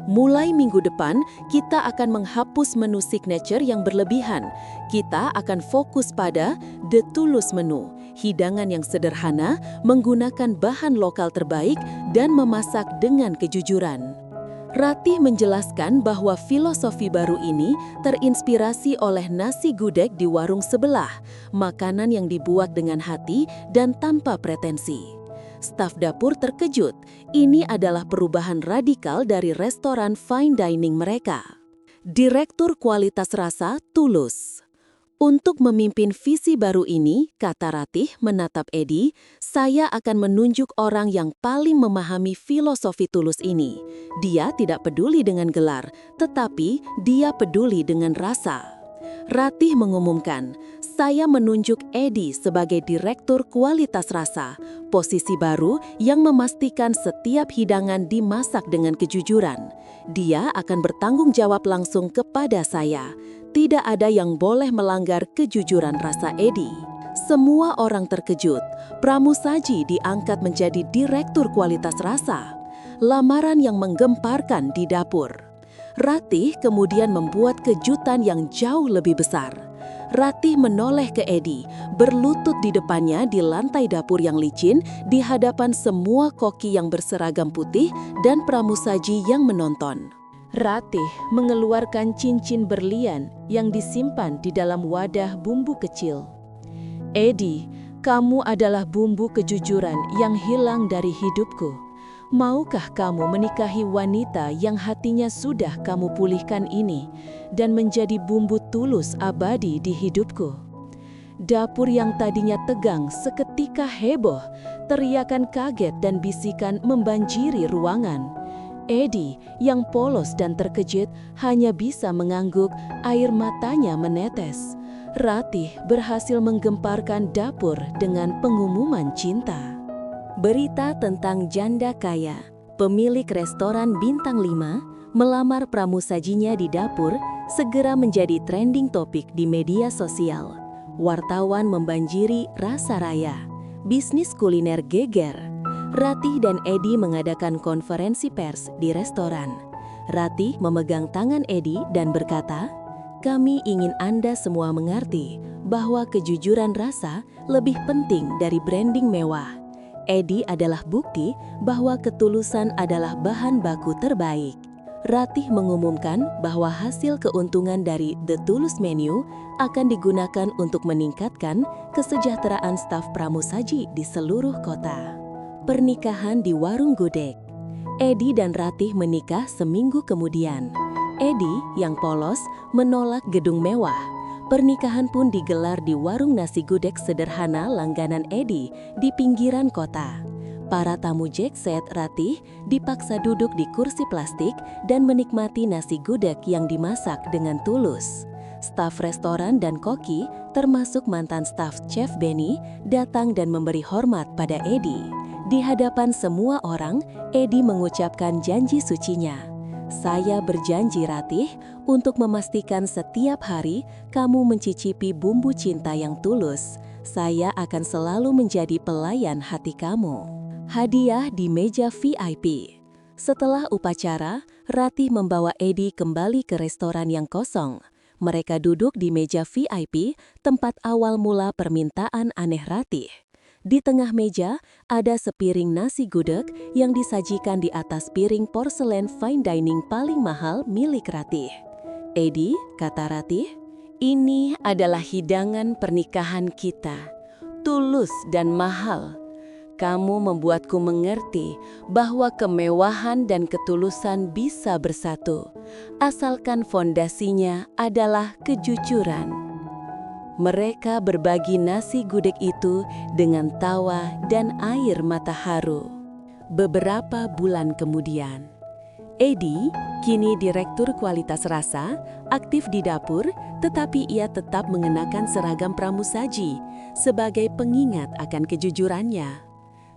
"Mulai minggu depan, kita akan menghapus menu signature yang berlebihan. Kita akan fokus pada The Tulus Menu, hidangan yang sederhana, menggunakan bahan lokal terbaik, dan memasak dengan kejujuran." Ratih menjelaskan bahwa filosofi baru ini terinspirasi oleh nasi gudeg di warung sebelah, makanan yang dibuat dengan hati dan tanpa pretensi. Staf dapur terkejut. Ini adalah perubahan radikal dari restoran fine dining mereka. Direktur Kualitas Rasa Tulus. "Untuk memimpin visi baru ini," kata Ratih menatap Edi, "saya akan menunjuk orang yang paling memahami filosofi Tulus ini. Dia tidak peduli dengan gelar, tetapi dia peduli dengan rasa." Ratih mengumumkan, "Saya menunjuk Edi sebagai Direktur Kualitas Rasa, posisi baru yang memastikan setiap hidangan dimasak dengan kejujuran. Dia akan bertanggung jawab langsung kepada saya. Tidak ada yang boleh melanggar kejujuran rasa Edi." Semua orang terkejut. Pramusaji diangkat menjadi Direktur Kualitas Rasa. Lamaran yang menggemparkan di dapur. Ratih kemudian membuat kejutan yang jauh lebih besar. Ratih menoleh ke Edi, berlutut di depannya di lantai dapur yang licin, di hadapan semua koki yang berseragam putih dan pramusaji yang menonton. Ratih mengeluarkan cincin berlian yang disimpan di dalam wadah bumbu kecil. "Edi, kamu adalah bumbu kejujuran yang hilang dari hidupku. Maukah kamu menikahi wanita yang hatinya sudah kamu pulihkan ini dan menjadi bumbu tulus abadi di hidupku?" Dapur yang tadinya tegang seketika heboh, teriakan kaget dan bisikan membanjiri ruangan. Edi yang polos dan terkejut hanya bisa mengangguk, air matanya menetes. Ratih berhasil menggemparkan dapur dengan pengumuman cinta. Berita tentang janda kaya, pemilik restoran bintang 5, melamar pramusajinya di dapur, segera menjadi trending topik di media sosial. Wartawan membanjiri Rasa Raya, bisnis kuliner geger. Ratih dan Edi mengadakan konferensi pers di restoran. Ratih memegang tangan Edi dan berkata, "Kami ingin Anda semua mengerti
bahwa kejujuran rasa lebih penting dari branding mewah. Edi adalah bukti bahwa ketulusan adalah bahan baku terbaik. Ratih mengumumkan bahwa hasil keuntungan dari The Tulus Menu akan digunakan untuk meningkatkan kesejahteraan staf pramusaji di seluruh kota. Pernikahan di warung gudeg. Edi dan Ratih menikah seminggu kemudian. Edi, yang polos, menolak gedung mewah. Pernikahan pun digelar di warung nasi gudeg sederhana langganan Edi di pinggiran kota. Para tamu jet set Ratih dipaksa duduk di kursi plastik dan menikmati nasi gudeg yang dimasak dengan tulus. Staf restoran dan koki, termasuk mantan staf Chef Benny, datang dan memberi hormat pada Edi. Di hadapan semua orang, Edi mengucapkan janji sucinya. Saya berjanji Ratih untuk memastikan setiap hari kamu mencicipi bumbu cinta yang tulus. Saya akan selalu menjadi pelayan hati kamu. Hadiah di meja VIP. Setelah upacara, Ratih membawa Edi kembali ke restoran yang kosong. Mereka duduk di meja VIP, tempat awal mula permintaan aneh Ratih. Di tengah meja, ada sepiring nasi gudeg yang disajikan di atas piring porselen fine dining paling mahal milik Ratih. Edi, kata Ratih, ini adalah hidangan pernikahan kita. Tulus dan mahal. Kamu membuatku mengerti bahwa kemewahan dan ketulusan bisa bersatu, asalkan fondasinya adalah kejujuran. Mereka berbagi nasi gudeg itu dengan tawa dan air mata haru. Beberapa bulan kemudian, Edi, kini Direktur Kualitas Rasa, aktif di dapur, tetapi ia tetap mengenakan seragam pramusaji sebagai pengingat akan kejujurannya.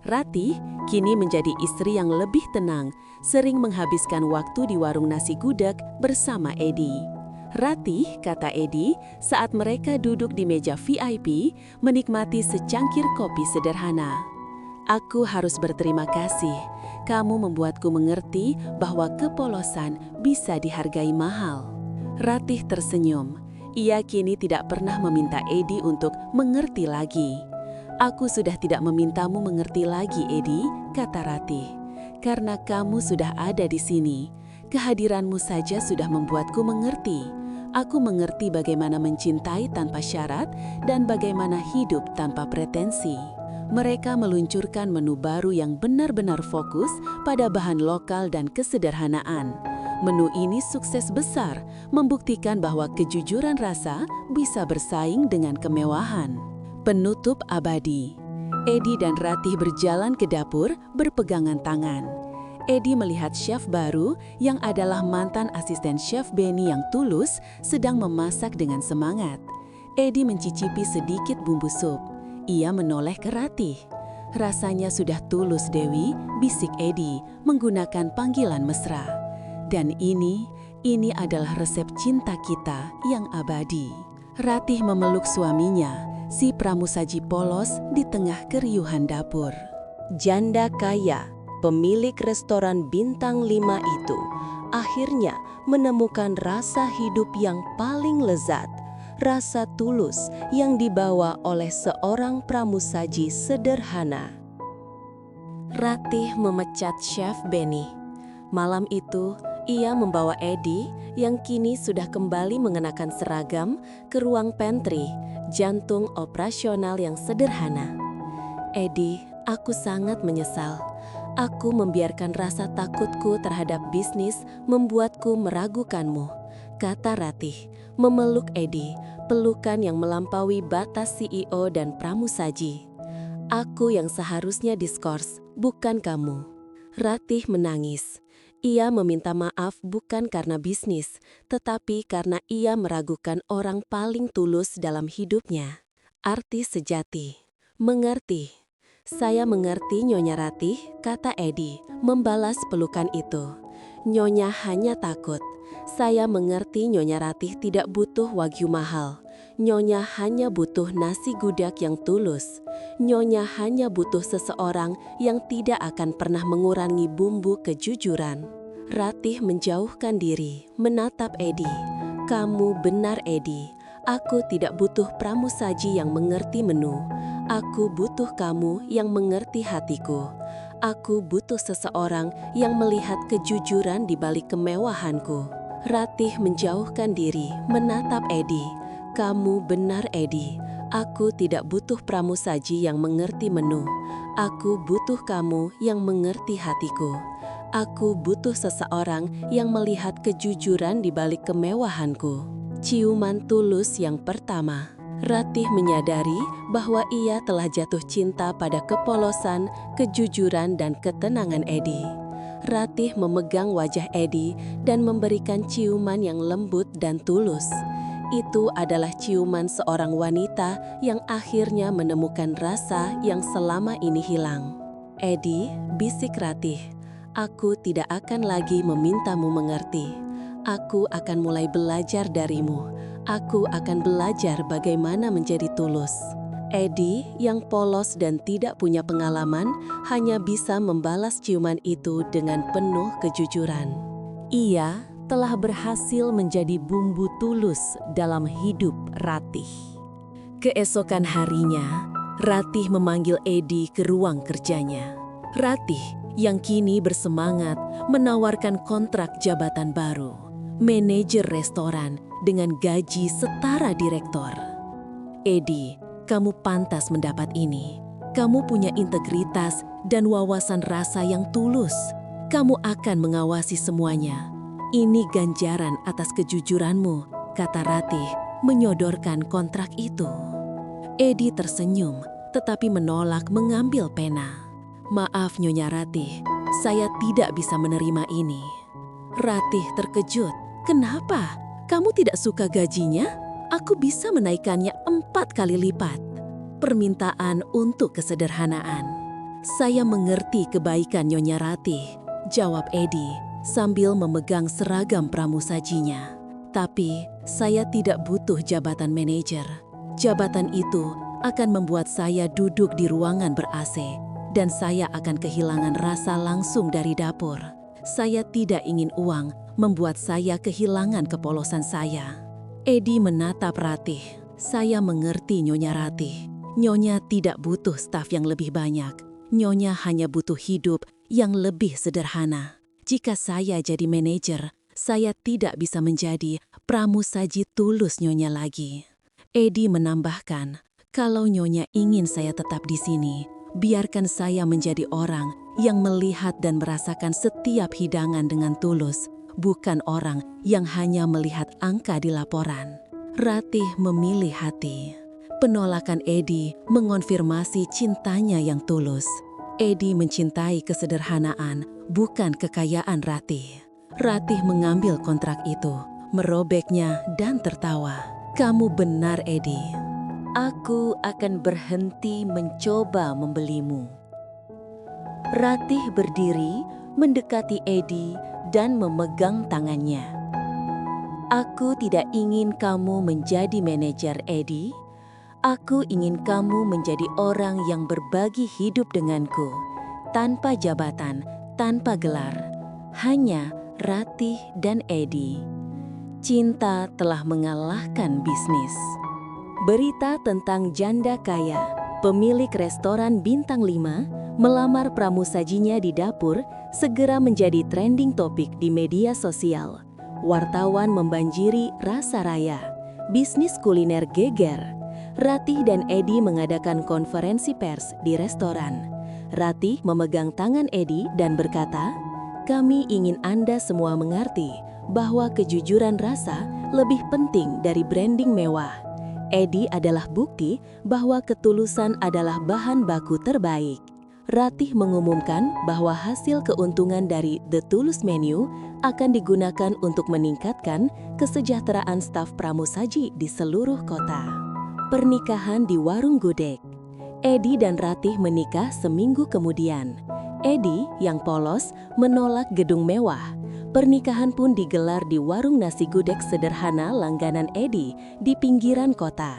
Ratih kini menjadi istri yang lebih tenang, sering menghabiskan waktu di warung nasi gudeg bersama Edi. Ratih, kata Edi, saat mereka duduk di meja VIP, menikmati secangkir kopi sederhana. Aku harus berterima kasih. Kamu membuatku mengerti bahwa kepolosan bisa dihargai mahal. Ratih tersenyum. Ia kini tidak pernah meminta Edi untuk mengerti lagi. Aku sudah tidak memintamu mengerti lagi, Edi, kata Ratih. Karena kamu sudah ada di sini. Kehadiranmu saja sudah membuatku mengerti. Aku mengerti bagaimana mencintai tanpa syarat dan bagaimana hidup tanpa pretensi. Mereka meluncurkan menu baru yang benar-benar fokus pada bahan lokal dan kesederhanaan. Menu ini sukses besar, membuktikan bahwa kejujuran rasa bisa bersaing dengan kemewahan. Penutup abadi. Edi dan Ratih berjalan ke dapur berpegangan tangan. Edi melihat chef baru yang adalah mantan asisten chef Benny yang tulus sedang memasak dengan semangat. Edi mencicipi sedikit bumbu sup. Ia menoleh ke Ratih. Rasanya sudah tulus, Dewi, bisik Edi menggunakan panggilan mesra. Dan ini adalah resep cinta kita yang abadi. Ratih memeluk suaminya, si pramusaji polos di tengah keriuhan dapur. Janda kaya, pemilik restoran bintang 5 itu, akhirnya menemukan rasa hidup yang paling lezat, rasa tulus yang dibawa oleh seorang pramusaji sederhana. Ratih memecat Chef Benny. Malam itu, ia membawa Edi yang kini sudah kembali mengenakan seragam ke ruang pantry, jantung operasional yang sederhana. Edi, aku sangat menyesal. Aku membiarkan rasa takutku terhadap bisnis membuatku meragukanmu, kata Ratih, memeluk Edi, pelukan yang melampaui batas CEO dan pramusaji. Aku yang seharusnya diskors, bukan kamu. Ratih menangis. Ia meminta maaf bukan karena bisnis, tetapi karena ia meragukan orang paling tulus dalam hidupnya. Artis sejati. Mengerti. Saya mengerti, Nyonya Ratih, kata Edi, membalas pelukan itu. Nyonya hanya takut. Saya mengerti Nyonya Ratih tidak butuh wagyu mahal. Nyonya hanya butuh nasi gudeg yang tulus. Nyonya hanya butuh seseorang yang tidak akan pernah mengurangi bumbu kejujuran. Ratih menjauhkan diri, menatap Edi. Kamu benar, Edi.
Aku tidak butuh pramusaji yang mengerti menu. Aku butuh kamu yang mengerti hatiku. Aku butuh seseorang yang melihat kejujuran di balik kemewahanku. Ratih menjauhkan diri, menatap Edi. Kamu benar, Edi. Aku tidak butuh pramusaji yang mengerti menu. Aku butuh kamu yang mengerti hatiku. Aku butuh seseorang yang melihat kejujuran di balik kemewahanku. Ciuman tulus yang pertama. Ratih menyadari bahwa ia telah jatuh cinta pada kepolosan, kejujuran, dan ketenangan Edi. Ratih memegang wajah Edi dan memberikan ciuman yang lembut dan tulus. Itu adalah ciuman seorang wanita yang akhirnya menemukan rasa yang selama ini hilang. Edi, bisik Ratih, aku tidak akan lagi memintamu mengerti. Aku akan mulai belajar darimu. Aku akan belajar bagaimana menjadi tulus. Edi yang polos dan tidak punya pengalaman hanya bisa membalas ciuman itu dengan penuh kejujuran.
Ia telah berhasil menjadi bumbu tulus dalam hidup Ratih. Keesokan harinya, Ratih memanggil Edi ke ruang kerjanya. Ratih yang kini bersemangat menawarkan kontrak jabatan baru, manajer restoran dengan gaji setara direktur. Edi, kamu pantas mendapat ini. Kamu punya integritas dan wawasan rasa yang tulus. Kamu akan mengawasi semuanya. Ini ganjaran atas kejujuranmu, kata Ratih, menyodorkan kontrak itu. Edi tersenyum, tetapi menolak mengambil pena. Maaf Nyonya Ratih, saya tidak bisa menerima ini. Ratih terkejut. Kenapa? Kamu tidak suka gajinya? Aku bisa menaikkannya 4 kali lipat. Permintaan untuk kesederhanaan. Saya mengerti kebaikan Nyonya Ratih, jawab Edi sambil memegang seragam pramusajinya. Tapi saya tidak butuh jabatan manajer. Jabatan itu akan membuat saya duduk di ruangan ber-AC dan saya akan kehilangan rasa langsung dari dapur. Saya tidak ingin uang membuat saya kehilangan kepolosan saya. Edi menatap Ratih. Saya mengerti Nyonya Ratih. Nyonya tidak butuh staf yang lebih banyak. Nyonya hanya butuh hidup yang lebih sederhana. Jika saya jadi manajer, saya tidak bisa menjadi pramusaji tulus Nyonya lagi. Edi menambahkan, kalau Nyonya ingin saya tetap di sini, biarkan saya menjadi orang yang melihat dan merasakan setiap hidangan dengan tulus, bukan orang yang hanya melihat angka di laporan. Ratih memilih hati. Penolakan Edi mengonfirmasi cintanya yang tulus. Edi mencintai kesederhanaan, bukan kekayaan Ratih. Ratih mengambil kontrak itu, merobeknya dan tertawa. Kamu benar, Edi. Aku akan berhenti mencoba membelimu. Ratih berdiri, mendekati Edi dan memegang tangannya. Aku tidak ingin kamu menjadi manajer, Edi. Aku ingin kamu menjadi orang yang berbagi hidup denganku, tanpa jabatan, tanpa gelar, hanya Ratih dan Edi. Cinta telah mengalahkan bisnis. Berita tentang janda kaya, pemilik restoran bintang 5, melamar pramusajinya di dapur segera menjadi trending topik di media sosial. Wartawan membanjiri Rasa Raya, bisnis kuliner geger. Ratih dan Edi mengadakan konferensi pers di restoran. Ratih memegang tangan Edi dan berkata, "Kami ingin Anda semua mengerti bahwa kejujuran rasa lebih penting dari branding mewah. Edi adalah bukti bahwa ketulusan adalah bahan baku terbaik." Ratih mengumumkan bahwa hasil keuntungan dari The Tulus Menu akan digunakan untuk meningkatkan kesejahteraan staf pramusaji di seluruh kota. Pernikahan di warung gudeg. Edi dan Ratih menikah seminggu kemudian. Edi yang polos menolak gedung mewah. Pernikahan pun digelar di warung nasi gudeg sederhana langganan Edi di pinggiran kota.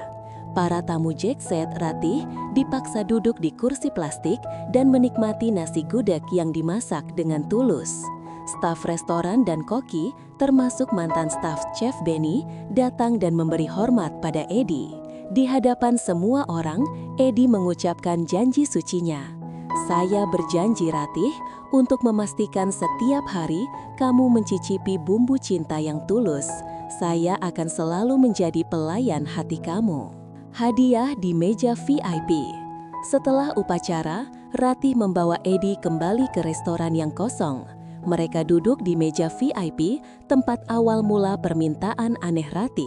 Para tamu jet set Ratih dipaksa duduk di kursi plastik dan menikmati nasi gudeg yang dimasak dengan tulus. Staf restoran dan koki
termasuk mantan staf Chef Benny, datang dan memberi hormat pada Edi. Di hadapan semua orang, Edi mengucapkan janji sucinya. Saya berjanji Ratih untuk memastikan setiap hari kamu mencicipi bumbu cinta yang tulus. Saya akan selalu menjadi pelayan hati kamu. Hadiah di meja VIP. Setelah upacara, Ratih membawa Edi kembali ke restoran yang kosong. Mereka duduk di meja VIP, tempat awal mula permintaan aneh Ratih.